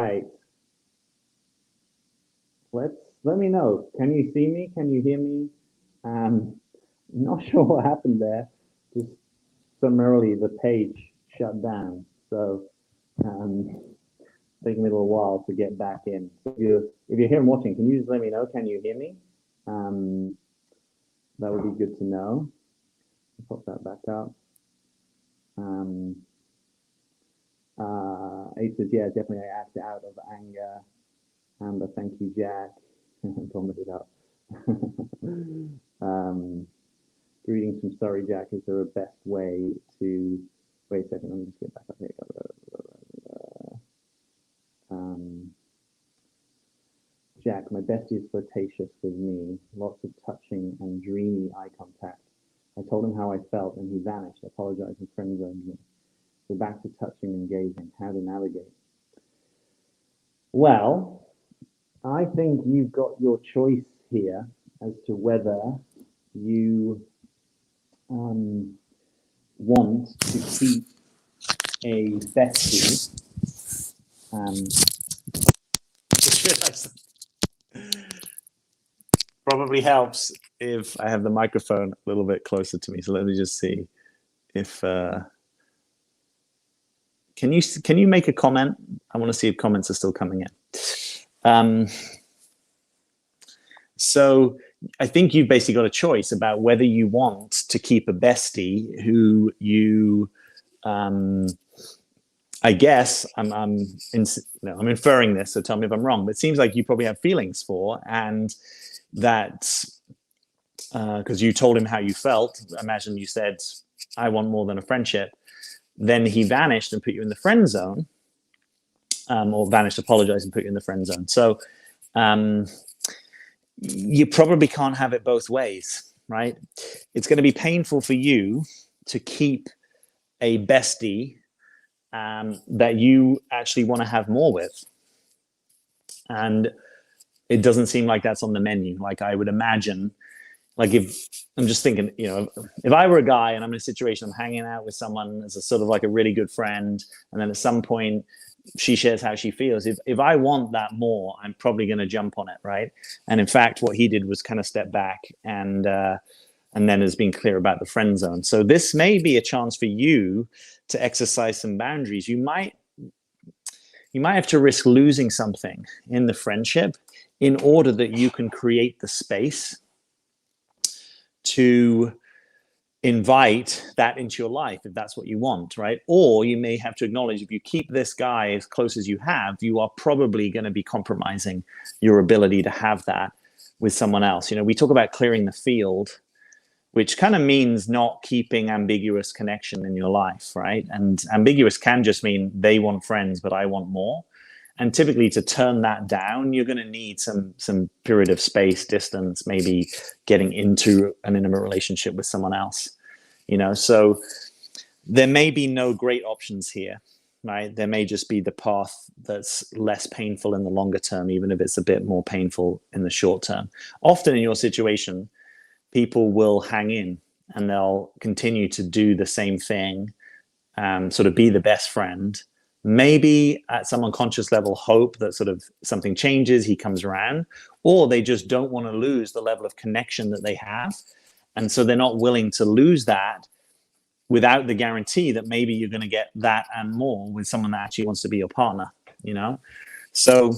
right. Let me know. Can you see me? Can you hear me? Not sure what happened there. Just summarily, the page shut down. So taking me a little while to get back in. So if you're here and watching, can you just let me know? Can you hear me? That would be good to know. Pop that back up. Ace says, yeah, definitely I acted out of anger. Amber, thank you, Jack. Promise it up. Greetings from Surrey, Jack. Is there a best way to... Wait a second, let me just get back up here. Jack, my bestie is flirtatious with me. Lots of touching and dreamy eye contact. I told him how I felt and he vanished. I apologized and friend zoned me. So back to touching and gazing. How to navigate. Well, I think you've got your choice here as to whether you want to keep a bestie. Probably helps if I have the microphone a little bit closer to me. So let me just see if can you make a comment? I want to see if comments are still coming in. So I think you've basically got a choice about whether you want to keep a bestie who you, I guess I'm inferring this, so tell me if I'm wrong, but it seems like you probably have feelings for, and that because you told him how you felt. Imagine you said, I want more than a friendship. Then he vanished and put you in the friend zone, or vanished, apologized, and put you in the friend zone. So you probably can't have it both ways, right? It's going to be painful for you to keep a bestie that you actually want to have more with. And it doesn't seem like that's on the menu. Like I would imagine, like if I'm just thinking, if I were a guy and I'm in a situation, I'm hanging out with someone as a sort of like a really good friend, and then at some point she shares how she feels. If I want that more, I'm probably going to jump on it, right? And in fact, what he did was kind of step back and then has been clear about the friend zone. So this may be a chance for you to exercise some boundaries. You might have to risk losing something in the friendship in order that you can create the space to invite that into your life, if that's what you want, right? Or you may have to acknowledge, if you keep this guy as close as you have, you are probably going to be compromising your ability to have that with someone else. We talk about clearing the field, which kind of means not keeping ambiguous connection in your life, right? And ambiguous can just mean they want friends, but I want more. And typically to turn that down, you're going to need some period of space, distance, maybe getting into an intimate relationship with someone else, So there may be no great options here, right? There may just be the path that's less painful in the longer term, even if it's a bit more painful in the short term. Often in your situation, people will hang in and they'll continue to do the same thing, sort of be the best friend. Maybe at some unconscious level, hope that sort of something changes, he comes around, or they just don't want to lose the level of connection that they have. And so they're not willing to lose that without the guarantee that maybe you're going to get that and more with someone that actually wants to be your partner, So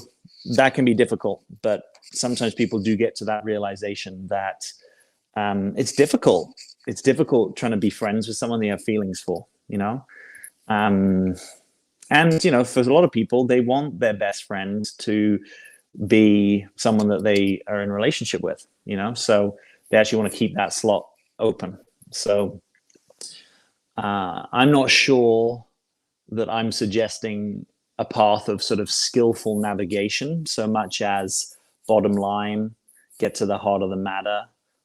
that can be difficult, but sometimes people do get to that realization that it's difficult. It's difficult trying to be friends with someone they have feelings for, And, for a lot of people, they want their best friend to be someone that they are in a relationship with, so they actually want to keep that slot open. So I'm not sure that I'm suggesting a path of sort of skillful navigation so much as bottom line, get to the heart of the matter,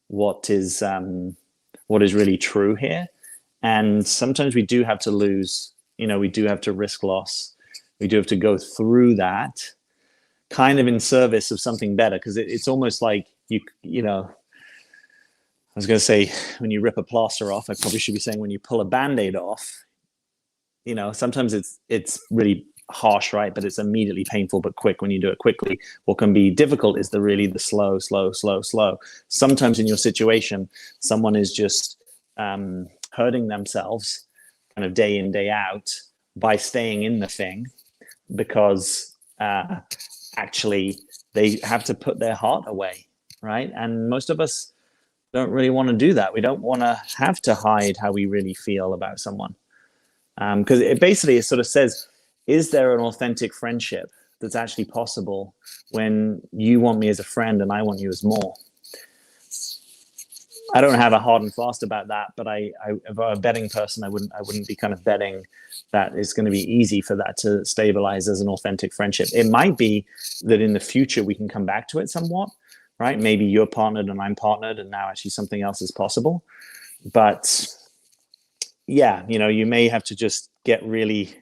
what is really true here. And sometimes we do have to lose, we do have to risk loss. We do have to go through that kind of in service of something better, because it's almost like I was going to say when you rip a plaster off, I probably should be saying when you pull a Band-Aid off, sometimes it's really harsh, right? But it's immediately painful, but quick when you do it quickly. What can be difficult is the slow, slow, slow, slow. Sometimes in your situation, someone is just hurting themselves kind of day in, day out by staying in the thing because actually they have to put their heart away, right? And most of us don't really want to do that. We don't want to have to hide how we really feel about someone. Because it sort of says, is there an authentic friendship that's actually possible when you want me as a friend and I want you as more? I don't have a hard and fast about that, but if I'm a betting person, I wouldn't be kind of betting that it's going to be easy for that to stabilize as an authentic friendship. It might be that in the future we can come back to it somewhat, right? Maybe you're partnered and I'm partnered, and now actually something else is possible. But yeah, you may have to just get really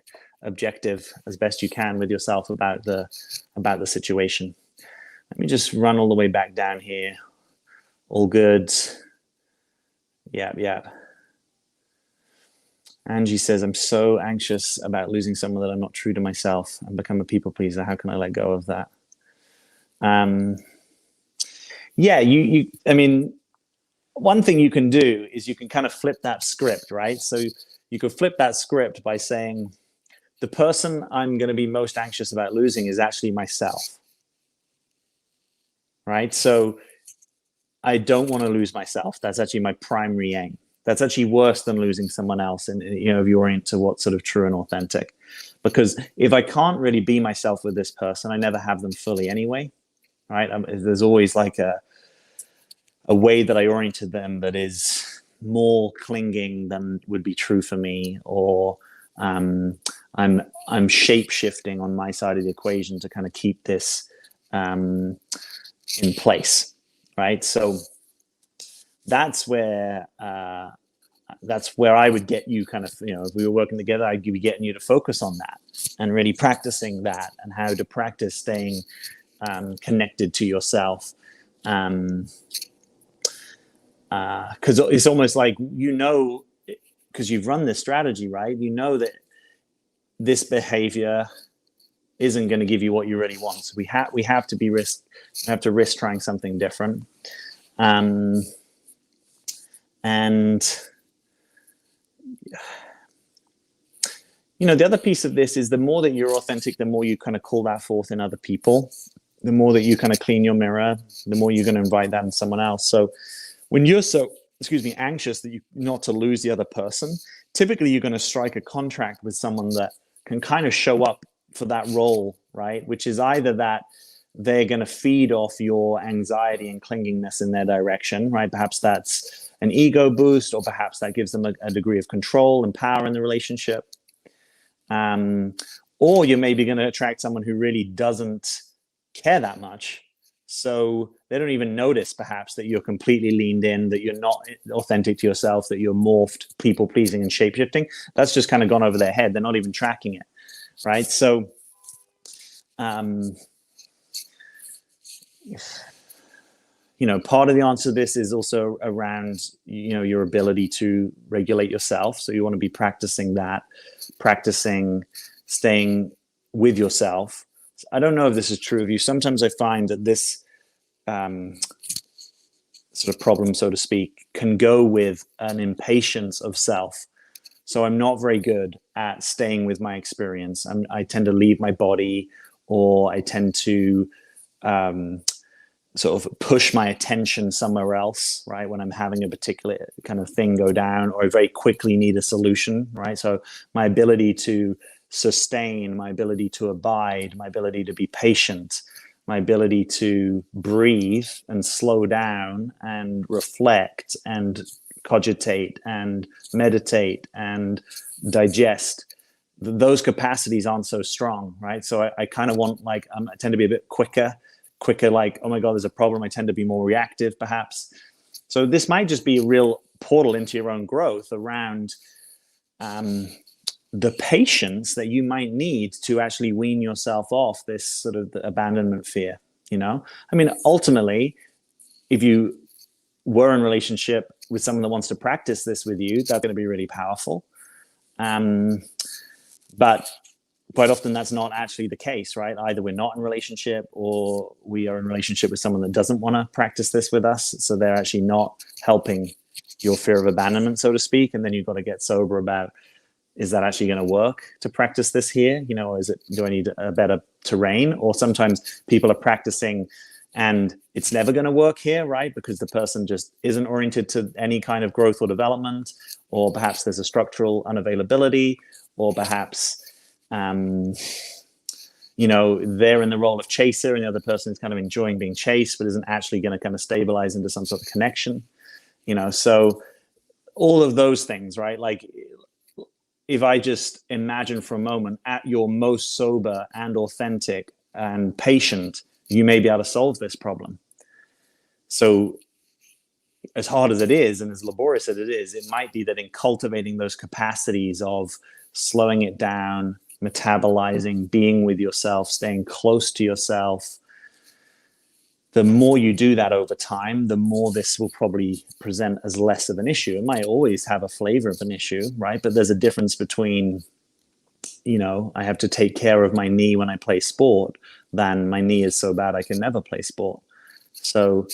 objective as best you can with yourself about the situation. Let me just run all the way back down here. All good. Yeah. Angie says, I'm so anxious about losing someone that I'm not true to myself and become a people pleaser. How can I let go of that? Yeah, I mean, one thing you can do is you can kind of flip that script, right? So you could flip that script by saying, the person I'm going to be most anxious about losing is actually myself, right? So I don't want to lose myself. That's actually my primary aim. That's actually worse than losing someone else. And, if you orient to what's sort of true and authentic, because if I can't really be myself with this person, I never have them fully anyway, right? There's always like a way that I oriented them that is more clinging than would be true for me, or I'm shape shifting on my side of the equation to kind of keep this in place, right? So that's where I would get you kind of, if we were working together, I'd be getting you to focus on that and really practicing that and how to practice staying connected to yourself. Because it's almost like, because you've run this strategy, right? That this behavior isn't going to give you what you really want. So we have to risk trying something different. And the other piece of this is, the more that you're authentic, the more you kind of call that forth in other people, the more that you kind of clean your mirror, the more you're going to invite that in someone else. So when you're so, anxious that you not to lose the other person, typically you're going to strike a contract with someone that can kind of show up for that role, right? Which is either that they're going to feed off your anxiety and clinginess in their direction, right? Perhaps that's an ego boost, or perhaps that gives them a degree of control and power in the relationship. Or you're maybe going to attract someone who really doesn't care that much. So they don't even notice perhaps that you're completely leaned in, that you're not authentic to yourself, that you're morphed, people pleasing and shape shifting. That's just kind of gone over their head. They're not even tracking it, right? So, part of the answer to this is also around, your ability to regulate yourself. So you want to be practicing staying with yourself. I don't know if this is true of you. Sometimes I find that this sort of problem, so to speak, can go with an impatience of self. So I'm not very good at staying with my experience. I tend to leave my body, or I tend to sort of push my attention somewhere else, right? When I'm having a particular kind of thing go down, or I very quickly need a solution, right? So my ability to sustain, my ability to abide, my ability to be patient, my ability to breathe and slow down and reflect and cogitate and meditate and digest, those capacities aren't so strong, right? So I kind of want, I tend to be a bit quicker, like, oh my God, there's a problem. I tend to be more reactive, perhaps. So this might just be a real portal into your own growth around the patience that you might need to actually wean yourself off this sort of abandonment fear. I mean, ultimately, if you were in a relationship with someone that wants to practice this with you, that's going to be really powerful. But quite often that's not actually the case, right? Either we're not in a relationship or we are in a relationship with someone that doesn't want to practice this with us. So they're actually not helping your fear of abandonment, so to speak. And then you've got to get sober about, is that actually going to work to practice this here? You know, is it, do I need a better terrain? Or sometimes people are practicing and it's never going to work here, right? Because the person just isn't oriented to any kind of growth or development, or perhaps there's a structural unavailability, or perhaps, you know, they're in the role of chaser and the other person is kind of enjoying being chased, but isn't actually going to kind of stabilize into some sort of connection, you know? So all of those things, right? Like, if I just imagine for a moment at your most sober and authentic and patient, you may be able to solve this problem. So as hard as it is and as laborious as it is, it might be that in cultivating those capacities of slowing it down, metabolizing, being with yourself, staying close to yourself, the more you do that over time, the more this will probably present as less of an issue. It might always have a flavor of an issue, right? But there's a difference between, you know, I have to take care of my knee when I play sport, than my knee is so bad I can never play sport. So,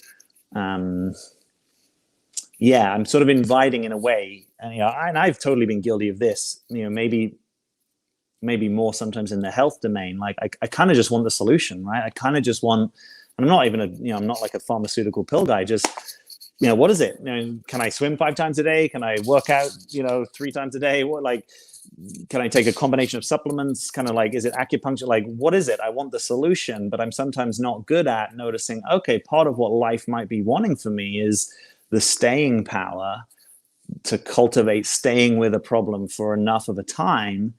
yeah, I'm sort of inviting in a way, and, you know, and I've totally been guilty of this, you know, maybe more sometimes in the health domain. Like I kind of just want the solution, right? I kind of just want, and I'm not even I'm not like a pharmaceutical pill guy. Just, you know, what is it? You know, can I swim 5 times a day? Can I work out, you know, 3 times a day? What, like, can I take a combination of supplements? Kind of like, is it acupuncture? Like, what is it? I want the solution, but I'm sometimes not good at noticing, okay, part of what life might be wanting for me is the staying power to cultivate staying with a problem for enough of a time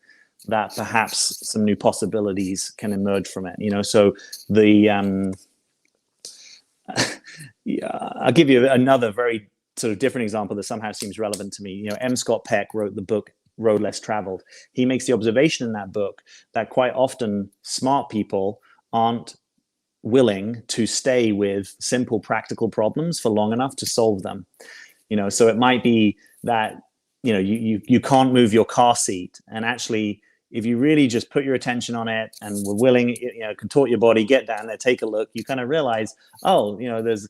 that perhaps some new possibilities can emerge from it. You know, so the, yeah, I'll give you another very sort of different example that somehow seems relevant to me. You know, M. Scott Peck wrote the book Road Less Traveled. He makes the observation in that book that quite often smart people aren't willing to stay with simple practical problems for long enough to solve them. You know, so it might be that, you know, you can't move your car seat, and actually, if you really just put your attention on it and were willing, you know, contort your body, get down there, take a look, you kind of realize, oh, you know, there's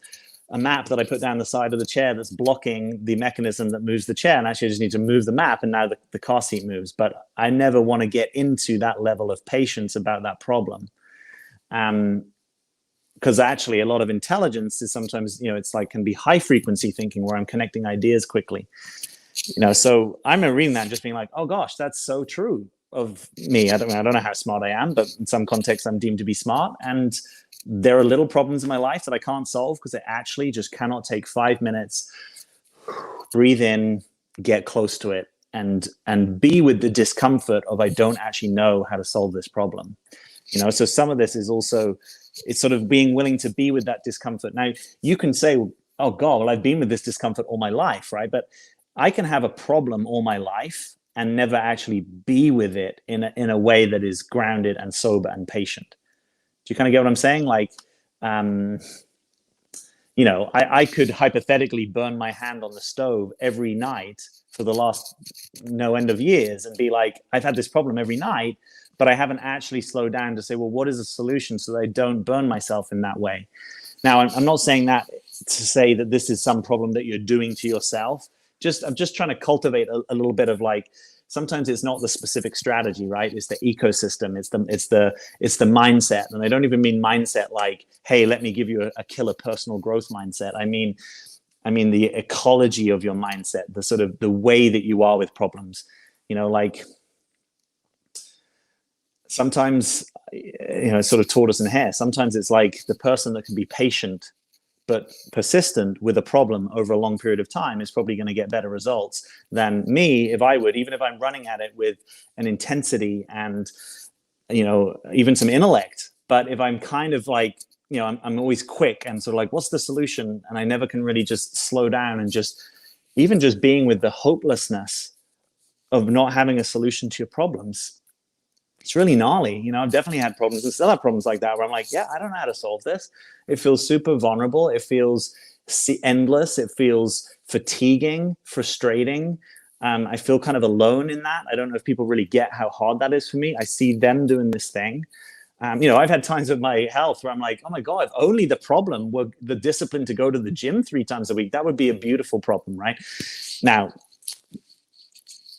a map that I put down the side of the chair that's blocking the mechanism that moves the chair. And actually I just need to move the map, and now the car seat moves. But I never want to get into that level of patience about that problem. Because actually a lot of intelligence is sometimes, you know, it's like can be high frequency thinking where I'm connecting ideas quickly. You know, so I remember reading that and just being like, oh gosh, that's so true of me. I don't know how smart I am, but in some contexts I'm deemed to be smart. And there are little problems in my life that I can't solve because I actually just cannot take 5 minutes, breathe in, get close to it, and be with the discomfort of I don't actually know how to solve this problem. You know, so some of this is also, it's sort of being willing to be with that discomfort. Now, you can say, oh God, well, I've been with this discomfort all my life, right? But I can have a problem all my life and never actually be with it in a way that is grounded and sober and patient. Do you kind of get what I'm saying? Like, you know, I could hypothetically burn my hand on the stove every night for the last no end of years and be like, I've had this problem every night, but I haven't actually slowed down to say, well, what is the solution so that I don't burn myself in that way? Now, I'm not saying that to say that this is some problem that you're doing to yourself. I'm just trying to cultivate a little bit of like, sometimes it's not the specific strategy, right? It's the ecosystem. It's the mindset. And I don't even mean mindset like, hey, let me give you a killer personal growth mindset. I mean the ecology of your mindset, the sort of the way that you are with problems. You know, like sometimes, you know, it's sort of tortoise and hare. Sometimes it's like the person that can be patient but persistent with a problem over a long period of time is probably going to get better results than me if I would, even if I'm running at it with an intensity and, you know, even some intellect. But if I'm kind of like, you know, I'm always quick and sort of like, what's the solution? And I never can really just slow down and just being with the hopelessness of not having a solution to your problems. It's really gnarly. You know, I've definitely had problems and still have problems like that where I'm like, yeah, I don't know how to solve this. It feels super vulnerable. It feels endless. It feels fatiguing, frustrating. I feel kind of alone in that. I don't know if people really get how hard that is for me. I see them doing this thing. I've had times with my health where I'm like, oh my God, if only the problem were the discipline to go to the gym 3 times a week, that would be a beautiful problem, right? Now,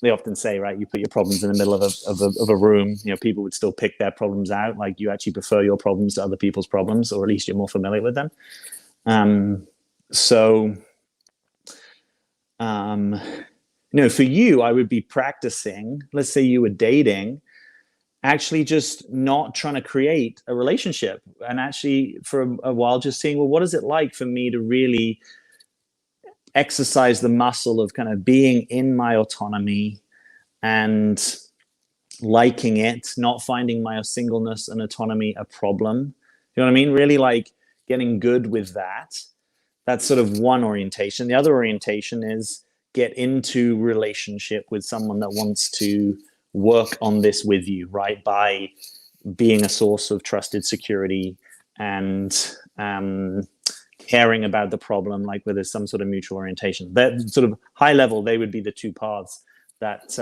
they often say, right, you put your problems in the middle of a room, people would still pick their problems out. Like, you actually prefer your problems to other people's problems, or at least you're more familiar with them. So, for you, I would be practicing, let's say you were dating, actually just not trying to create a relationship, and actually for a while just seeing, well, what is it like for me to really exercise the muscle of kind of being in my autonomy and liking it, not finding my singleness and autonomy a problem. You know what I mean? Really like getting good with that. That's sort of one orientation. The other orientation is get into relationship with someone that wants to work on this with you, right? By being a source of trusted security and caring about the problem, like where there's some sort of mutual orientation. That sort of high level, they would be the two paths that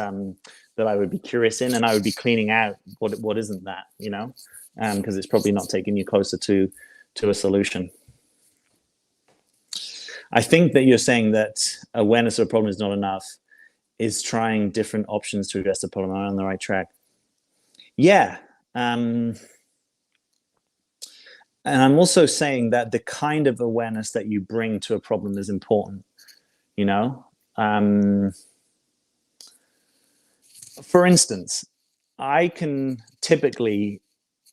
I would be curious in, and I would be cleaning out what isn't that, because it's probably not taking you closer to a solution. I think that you're saying that awareness of a problem is not enough, is trying different options to address the problem. Am I on the right track? Yeah. And I'm also saying that the kind of awareness that you bring to a problem is important, For instance, I can typically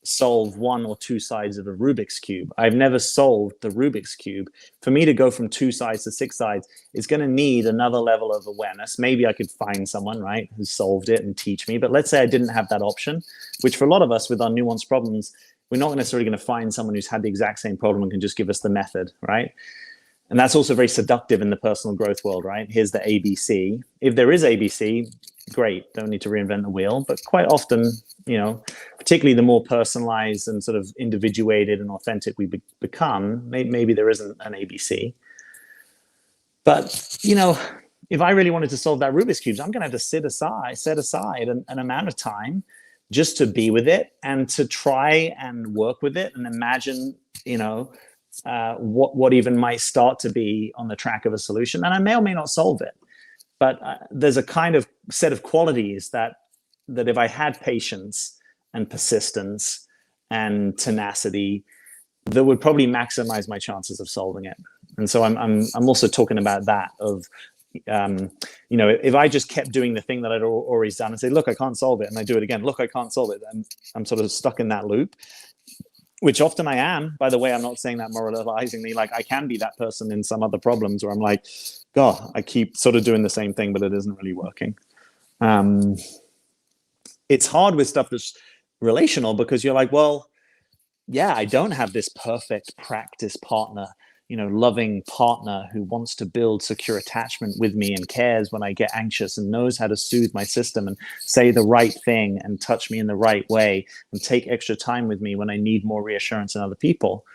solve 1 or 2 sides of a Rubik's Cube. I've never solved the Rubik's Cube. For me to go from 2 sides to 6 sides, it's going to need another level of awareness. Maybe I could find someone, right, who solved it and teach me. But let's say I didn't have that option, which for a lot of us with our nuanced problems, we're not necessarily going to find someone who's had the exact same problem and can just give us the method, right? And that's also very seductive in the personal growth world, right? Here's the ABC. If there is ABC, great, don't need to reinvent the wheel. But quite often, particularly the more personalized and sort of individuated and authentic we become, maybe there isn't an ABC. But, if I really wanted to solve that Rubik's Cube, I'm going to have to set aside an amount of time just to be with it and to try and work with it and imagine, what even might start to be on the track of a solution. And I may or may not solve it. But there's a kind of set of qualities that if I had patience and persistence and tenacity, that would probably maximize my chances of solving it. And so I'm also talking about that of, if I just kept doing the thing that I'd always done and say, look, I can't solve it, and I do it again, look, I can't solve it, and I'm sort of stuck in that loop, which often I am. By the way, I'm not saying that moralizingly. Like, I can be that person in some other problems where I'm like, God, I keep sort of doing the same thing, but it isn't really working. It's hard with stuff that's relational because you're like, well, yeah, I don't have this perfect practice partner, loving partner who wants to build secure attachment with me and cares when I get anxious and knows how to soothe my system and say the right thing and touch me in the right way and take extra time with me when I need more reassurance in other people.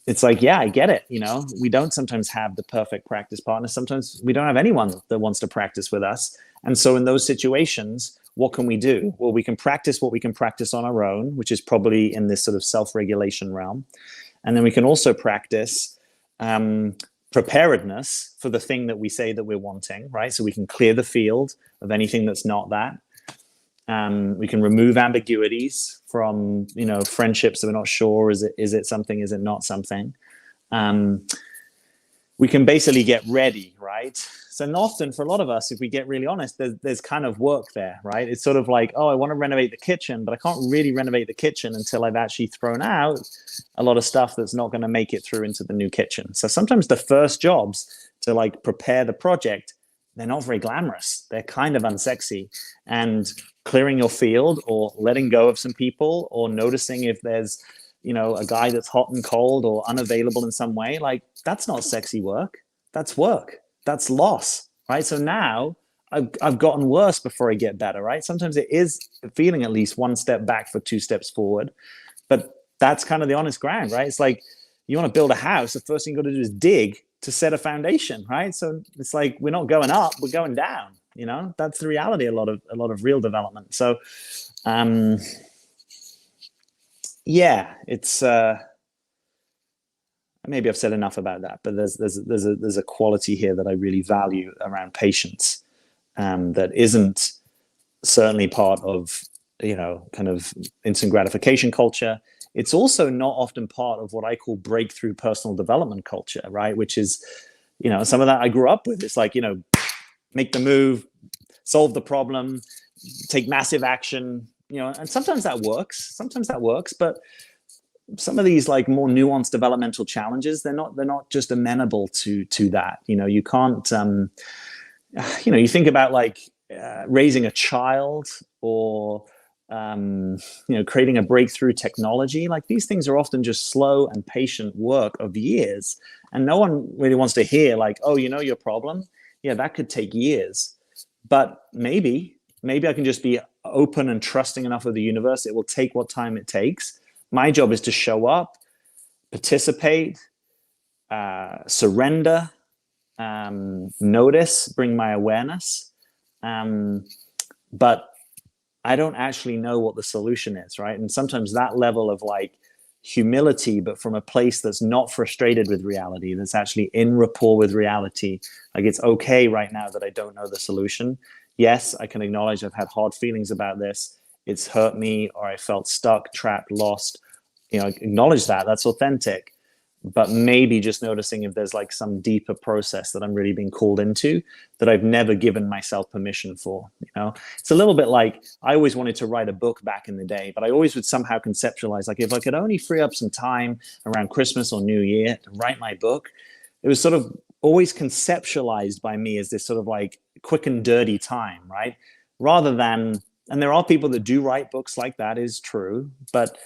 It's like, yeah, I get it. We don't sometimes have the perfect practice partner. Sometimes we don't have anyone that wants to practice with us. And so in those situations, what can we do? Well, we can practice what we can practice on our own, which is probably in this sort of self-regulation realm. And then we can also practice preparedness for the thing that we say that we're wanting, right? So we can clear the field of anything that's not that. We can remove ambiguities from, friendships that we're not sure. Is it something? Is it not something? We can basically get ready, right? So often for a lot of us, if we get really honest, there's kind of work there, right? It's sort of like, oh, I want to renovate the kitchen, but I can't really renovate the kitchen until I've actually thrown out a lot of stuff that's not going to make it through into the new kitchen. So sometimes the first jobs to like prepare the project, they're not very glamorous. They're kind of unsexy. And clearing your field or letting go of some people or noticing if there's, a guy that's hot and cold or unavailable in some way, like that's not sexy work. That's work. That's loss, right? So now I've gotten worse before I get better, right? Sometimes it is feeling at least 1 step back for 2 steps forward, but that's kind of the honest ground, right? It's like you want to build a house, the first thing you got to do is dig to set a foundation, right? So it's like we're not going up, we're going down. That's the reality. A lot of real development. So yeah, it's maybe I've said enough about that, but there's a quality here that I really value around patience, that isn't certainly part of kind of instant gratification culture. It's also not often part of what I call breakthrough personal development culture, right? Which is, some of that I grew up with. It's like, make the move, solve the problem, take massive action, and sometimes that works, but some of these like more nuanced developmental challenges, they're not just amenable to that. You can't, you think about like raising a child, or creating a breakthrough technology. Like, these things are often just slow and patient work of years, and no one really wants to hear like, oh, your problem, yeah, that could take years. But maybe I can just be open and trusting enough of the universe. It will take what time it takes. My job is to show up, participate, surrender, notice, bring my awareness. But I don't actually know what the solution is, right? And sometimes that level of like humility, but from a place that's not frustrated with reality, that's actually in rapport with reality. Like, it's okay right now that I don't know the solution. Yes, I can acknowledge I've had hard feelings about this. It's hurt me, or I felt stuck, trapped, lost. Acknowledge that. That's authentic. But maybe just noticing if there's like some deeper process that I'm really being called into that I've never given myself permission for. It's a little bit like, I always wanted to write a book back in the day, but I always would somehow conceptualize, like, if I could only free up some time around Christmas or New Year to write my book. It was sort of always conceptualized by me as this sort of like quick and dirty time, right? Rather than, and there are people that do write books like that, is true, but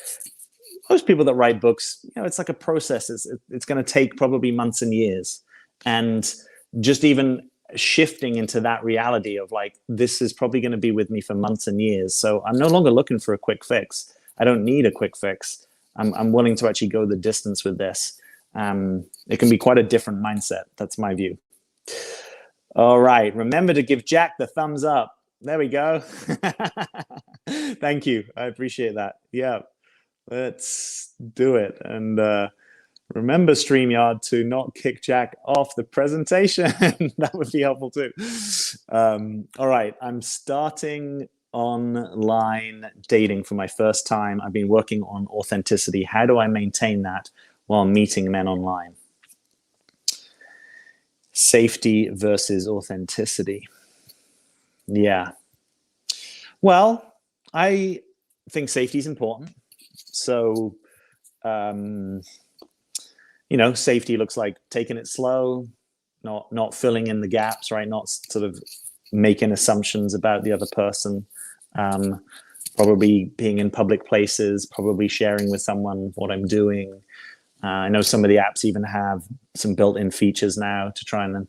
most people that write books, it's like a process. It's going to take probably months and years. And just even shifting into that reality of like, this is probably going to be with me for months and years. So I'm no longer looking for a quick fix. I don't need a quick fix. I'm willing to actually go the distance with this. It can be quite a different mindset. That's my view. All right. Remember to give Jack the thumbs up. There we go. Thank you. I appreciate that. Yeah. Let's do it. And remember, StreamYard, to not kick Jack off the presentation. That would be helpful too. All right. I'm starting online dating for my first time. I've been working on authenticity. How do I maintain that while meeting men online? Safety versus authenticity. Yeah. Well, I think safety is important. So, safety looks like taking it slow, not filling in the gaps, right? Not sort of making assumptions about the other person. Probably being in public places, probably sharing with someone what I'm doing. I know some of the apps even have some built-in features now to try and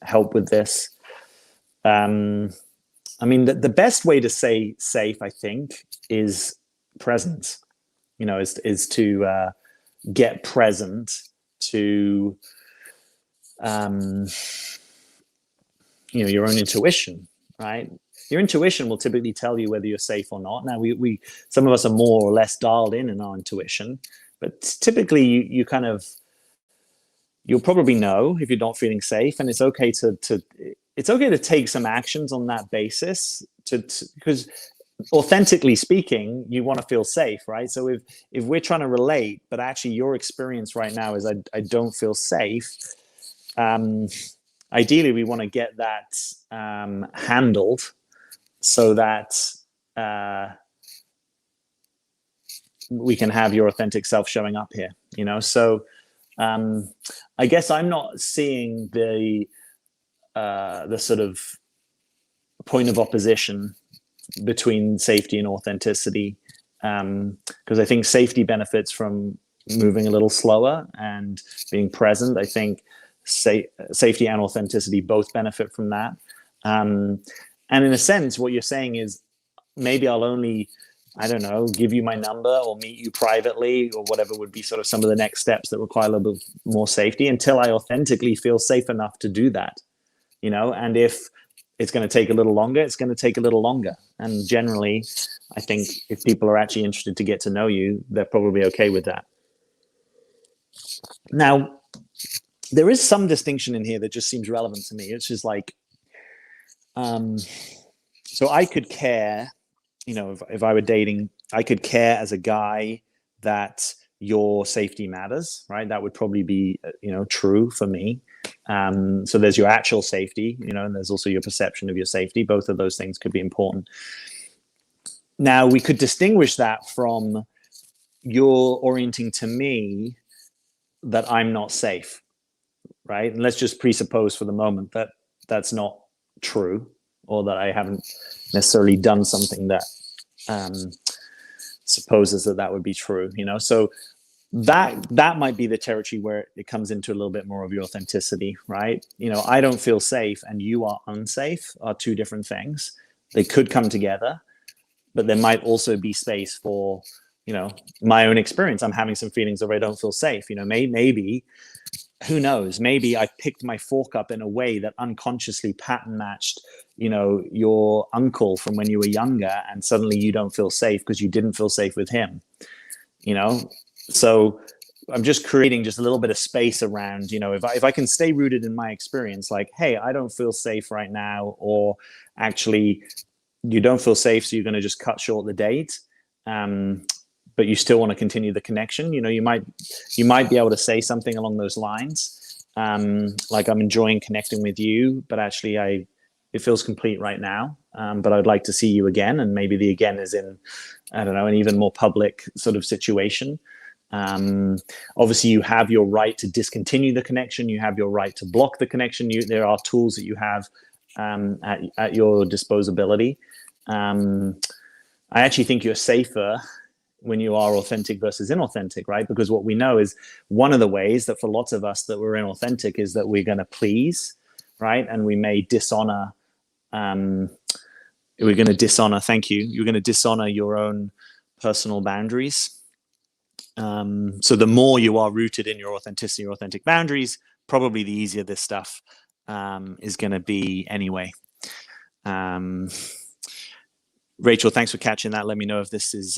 help with this. The best way to say safe, I think, is presence. Is to get present to your own intuition, right? Your intuition will typically tell you whether you're safe or not. Now, we some of us are more or less dialed in our intuition, but typically you'll probably know if you're not feeling safe, and it's okay to take some actions on that basis, because authentically speaking, you want to feel safe, right? So if we're trying to relate, but actually your experience right now is I don't feel safe, ideally we want to get that handled so that we can have your authentic self showing up here, So I guess I'm not seeing the sort of point of opposition between safety and authenticity, because I think safety benefits from moving a little slower and being present. I think safety and authenticity both benefit from that. And in a sense, what you're saying is, maybe I'll only, I don't know, give you my number or meet you privately or whatever would be sort of some of the next steps that require a little bit more safety until I authentically feel safe enough to do that. And if it's going to take a little longer, it's going to take a little longer. And generally, I think if people are actually interested to get to know you, they're probably okay with that. Now, there is some distinction in here that just seems relevant to me. It's just like, so I could care, if I were dating, I could care as a guy that your safety matters, right? That would probably be, true for me. So there's your actual safety, and there's also your perception of your safety. Both of those things could be important. Now, we could distinguish that from you're orienting to me that I'm not safe, right? And let's just presuppose for the moment that that's not true, or that I haven't necessarily done something that supposes that would be true, So that might be the territory where it comes into a little bit more of your authenticity, right? I don't feel safe and you are unsafe are two different things. They could come together, but there might also be space for, my own experience. I'm having some feelings of I don't feel safe. Maybe, who knows? Maybe I picked my fork up in a way that unconsciously pattern matched, your uncle from when you were younger, and suddenly you don't feel safe because you didn't feel safe with him, So I'm just creating just a little bit of space around, if I can stay rooted in my experience, like, hey, I don't feel safe right now, or actually you don't feel safe, so you're going to just cut short the date. But you still want to continue the connection. You might be able to say something along those lines. Like, I'm enjoying connecting with you, but actually it feels complete right now. But I'd like to see you again. And maybe the again is in, I don't know, an even more public sort of situation. Obviously you have your right to discontinue the connection. You have your right to block the connection. There are tools that you have at your disposability. I actually think you're safer when you are authentic versus inauthentic, right? Because what we know is one of the ways that for lots of us that we're inauthentic is that we're going to please, right? And we may dishonor, thank you. You're going to dishonor your own personal boundaries. So the more you are rooted in your authenticity, your authentic boundaries, probably the easier this stuff is going to be anyway. Rachel, thanks for catching that. Let me know if this is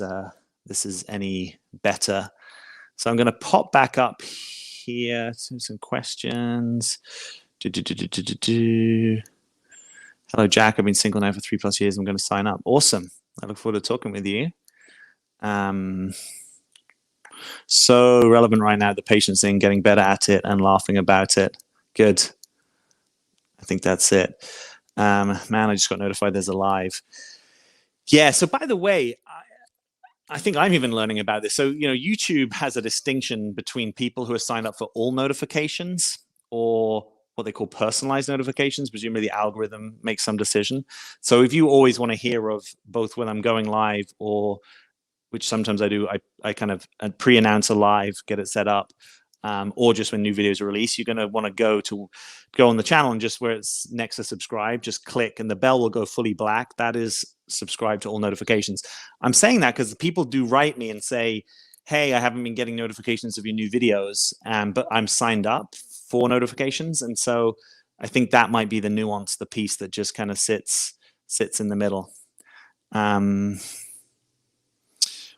any better. So I'm going to pop back up here to some questions. Hello, Jack. I've been single now for 3+ years. I'm going to sign up. Awesome. I look forward to talking with you. So relevant right now, the patience thing, getting better at it and laughing about it. Good. I think that's it. Man, I just got notified there's a live. Yeah. So by the way, I think I'm even learning about this. So, YouTube has a distinction between people who are signed up for all notifications or what they call personalized notifications. Presumably the algorithm makes some decision. So if you always want to hear of both when I'm going live, or which sometimes I do, I kind of pre-announce a live, get it set up, or just when new videos are released, you're going to want to go on the channel, and just where it's next to subscribe, just click and the bell will go fully black. That is subscribe to all notifications. I'm saying that because people do write me and say, hey, I haven't been getting notifications of your new videos, but I'm signed up for notifications. And so I think that might be the nuance, the piece that just kind of sits in the middle.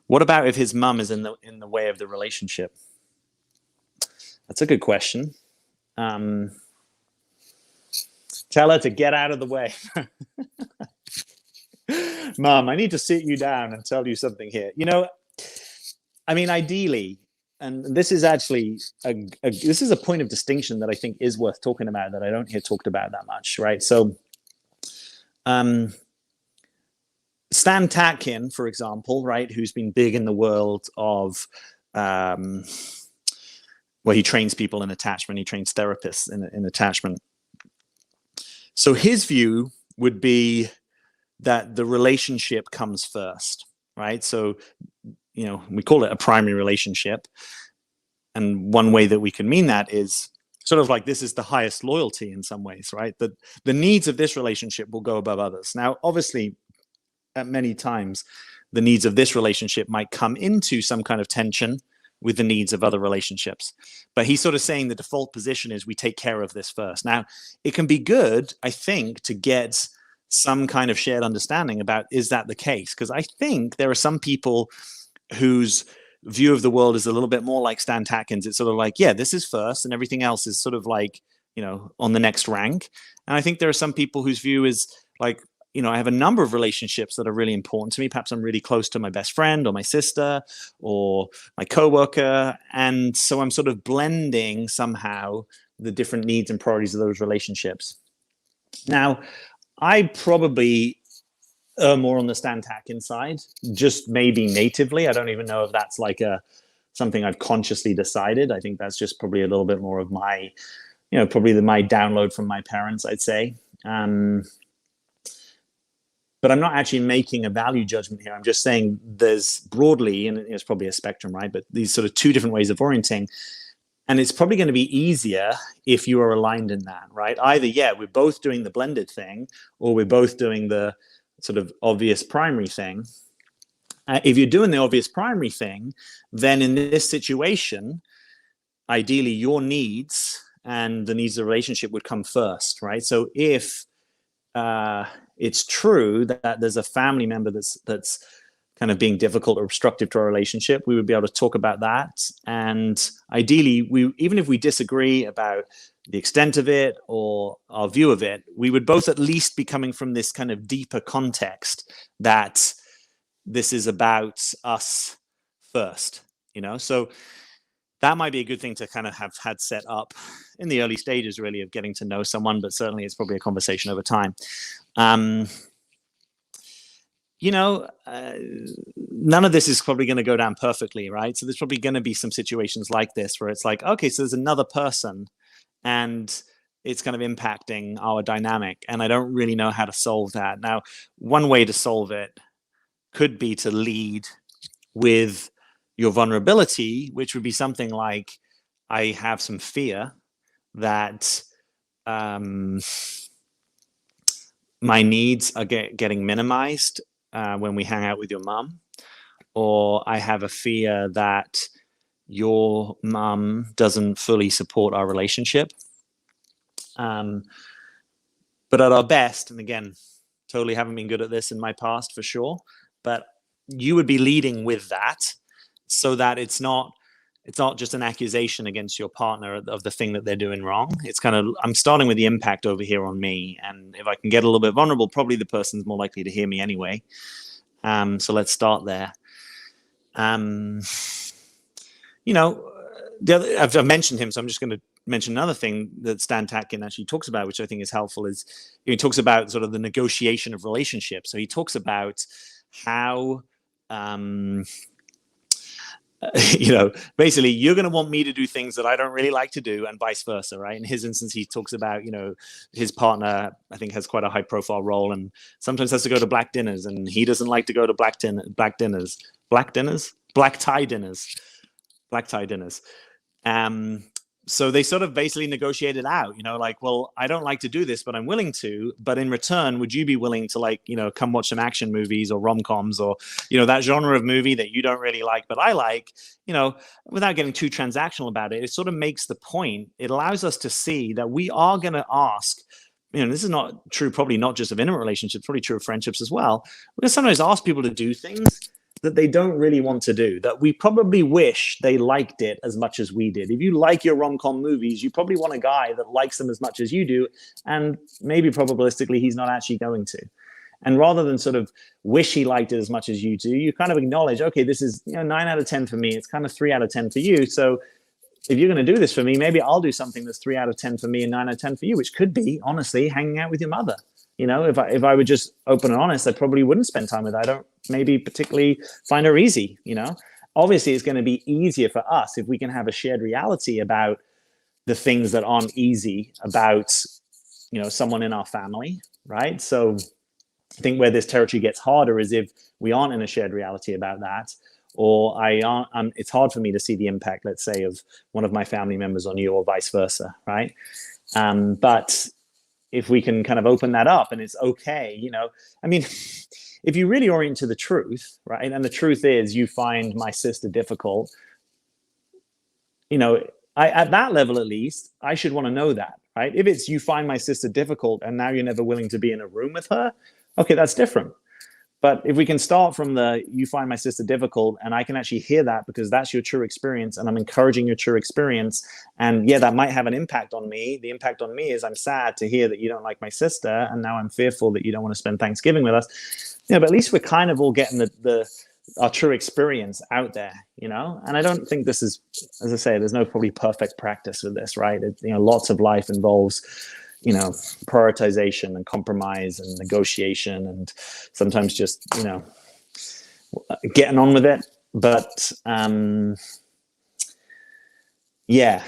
What about if his mum is in the way of the relationship? That's a good question. Tell her to get out of the way. Mom, I need to sit you down and tell you something here. I mean, ideally, and this is actually this is a point of distinction that I think is worth talking about, that I don't hear talked about that much, right? So Stan Tatkin, for example, right, who's been big in the world of where he trains people in attachment, he trains therapists in attachment. So his view would be that the relationship comes first, right? So, we call it a primary relationship. And one way that we can mean that is sort of like this is the highest loyalty in some ways, right? That the needs of this relationship will go above others. Now, obviously, at many times, the needs of this relationship might come into some kind of tension, with the needs of other relationships. But he's sort of saying the default position is we take care of this first. Now, it can be good, I think, to get some kind of shared understanding about, is that the case? Because I think there are some people whose view of the world is a little bit more like Stan Tatkin's. It's sort of like, yeah, this is first and everything else is sort of like, on the next rank. And I think there are some people whose view is like, I have a number of relationships that are really important to me. Perhaps I'm really close to my best friend or my sister or my coworker. And so I'm sort of blending somehow the different needs and priorities of those relationships. Now, I probably more on the Stan Tatkin side, just maybe natively. I don't even know if that's like something I've consciously decided. I think that's just probably a little bit more of my, probably my download from my parents, I'd say. But I'm not actually making a value judgment here. I'm just saying there's broadly, and it's probably a spectrum, right? But these sort of two different ways of orienting. And it's probably going to be easier if you are aligned in that, right? Either, yeah, we're both doing the blended thing, or we're both doing the sort of obvious primary thing. If you're doing the obvious primary thing, then in this situation, ideally your needs and the needs of the relationship would come first, right? So if it's true that there's a family member that's kind of being difficult or obstructive to our relationship, we would be able to talk about that. And ideally, even if we disagree about the extent of it or our view of it, we would both at least be coming from this kind of deeper context that this is about us first, So that might be a good thing to kind of have had set up in the early stages, really, of getting to know someone, but certainly it's probably a conversation over time. None of this is probably going to go down perfectly, right? So there's probably going to be some situations like this where it's like, okay, so there's another person and it's kind of impacting our dynamic, and I don't really know how to solve that. Now, one way to solve it could be to lead with your vulnerability, which would be something like, I have some fear that my needs are getting minimized when we hang out with your mom, or I have a fear that your mom doesn't fully support our relationship. But at our best, and again, totally haven't been good at this in my past for sure, but you would be leading with that so that it's not just an accusation against your partner of the thing that they're doing wrong. It's kind of, I'm starting with the impact over here on me. And if I can get a little bit vulnerable, probably the person's more likely to hear me anyway. So let's start there. I've mentioned him, so I'm just going to mention another thing that Stan Tatkin actually talks about, which I think is helpful, is he talks about sort of the negotiation of relationships. So he talks about how basically you're going to want me to do things that I don't really like to do, and vice versa, right? In his instance, he talks about, his partner, I think, has quite a high profile role and sometimes has to go to black dinners, and he doesn't like to go to black tie dinners. So they sort of basically negotiated out, like, well, I don't like to do this, but I'm willing to. But in return, would you be willing to come watch some action movies or rom-coms or, that genre of movie that you don't really like, but I like, without getting too transactional about it, it sort of makes the point. It allows us to see that we are going to ask, this is not true, probably not just of intimate relationships, probably true of friendships as well. We're going to sometimes ask people to do things that they don't really want to do, that we probably wish they liked it as much as we did. If you like your rom-com movies, you probably want a guy that likes them as much as you do, and maybe probabilistically he's not actually going to. And rather than sort of wish he liked it as much as you do, you kind of acknowledge, okay, this is 9 out of 10 for me, it's kind of 3 out of 10 for you. So if you're going to do this for me, maybe I'll do something that's 3 out of 10 for me and 9 out of 10 for you, which could be, honestly, hanging out with your mother. If I were just open and honest, I probably wouldn't spend time with her. I don't maybe particularly find her easy. Obviously it's going to be easier for us if we can have a shared reality about the things that aren't easy about, someone in our family, right? So I think where this territory gets harder is if we aren't in a shared reality about that, or it's hard for me to see the impact, let's say, of one of my family members on you, or vice versa, right? But if we can kind of open that up, and it's okay, if you really orient to the truth, right? And the truth is, you find my sister difficult, at that level, at least, I should want to know that, right? If it's you find my sister difficult and now you're never willing to be in a room with her, okay, that's different. But if we can start from the you find my sister difficult, and I can actually hear that because that's your true experience, and I'm encouraging your true experience, and yeah, that might have an impact on me. The impact on me is I'm sad to hear that you don't like my sister, and now I'm fearful that you don't want to spend Thanksgiving with us. But at least we're kind of all getting the our true experience out there, And I don't think this is, as I say, there's no probably perfect practice with this, right? Lots of life involves prioritization and compromise and negotiation, and sometimes just getting on with it. But yeah,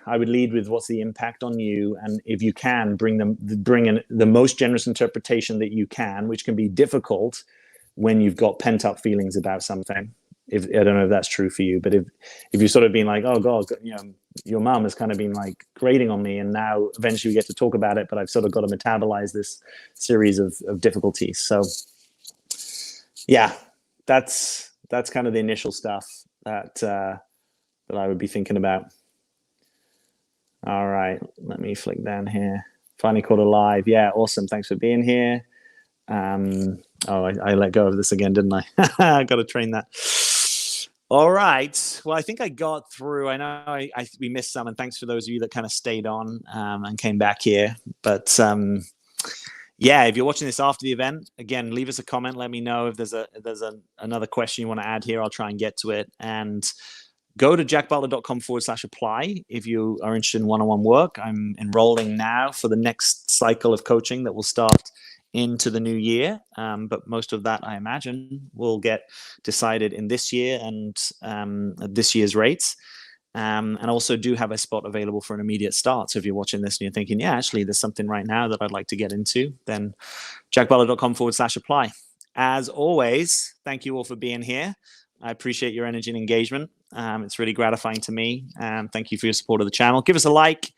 I would lead with what's the impact on you, and if you can bring in the most generous interpretation that you can, which can be difficult when you've got pent up feelings about something. If I don't know if that's true for you, but if you've sort of been like, oh God, your mom has kind of been like grating on me, and now eventually we get to talk about it, but I've sort of got to metabolize this series of difficulties. So yeah, that's kind of the initial stuff that I would be thinking about. All right, let me flick down here. Finally caught alive. Yeah, awesome. Thanks for being here. I let go of this again, didn't I? I got to train that. All right. Well, I think I got through. I know we missed some, and thanks for those of you that kind of stayed on and came back here. But yeah, if you're watching this after the event, again, leave us a comment. Let me know if there's another question you want to add here. I'll try and get to it. And go to jackbutler.com/apply if you are interested in one-on-one work. I'm enrolling now for the next cycle of coaching that will start into the new year, but most of that, I imagine, will get decided in this year and this year's rates. And also do have a spot available for an immediate start. So if you're watching this and you're thinking, yeah, actually, there's something right now that I'd like to get into, then jackbutler.com/apply. As always, thank you all for being here. I appreciate your energy and engagement. It's really gratifying to me. Thank you for your support of the channel. Give us a like.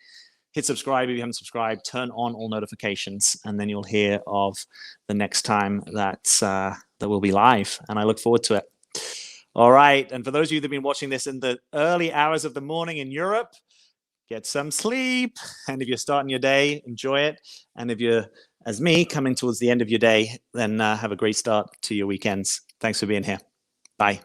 Hit subscribe if you haven't subscribed. Turn on all notifications, and then you'll hear of the next time that will be live. And I look forward to it. All right. And for those of you that have been watching this in the early hours of the morning in Europe, get some sleep. And if you're starting your day, enjoy it. And if you're, as me, coming towards the end of your day, then have a great start to your weekends. Thanks for being here. Bye.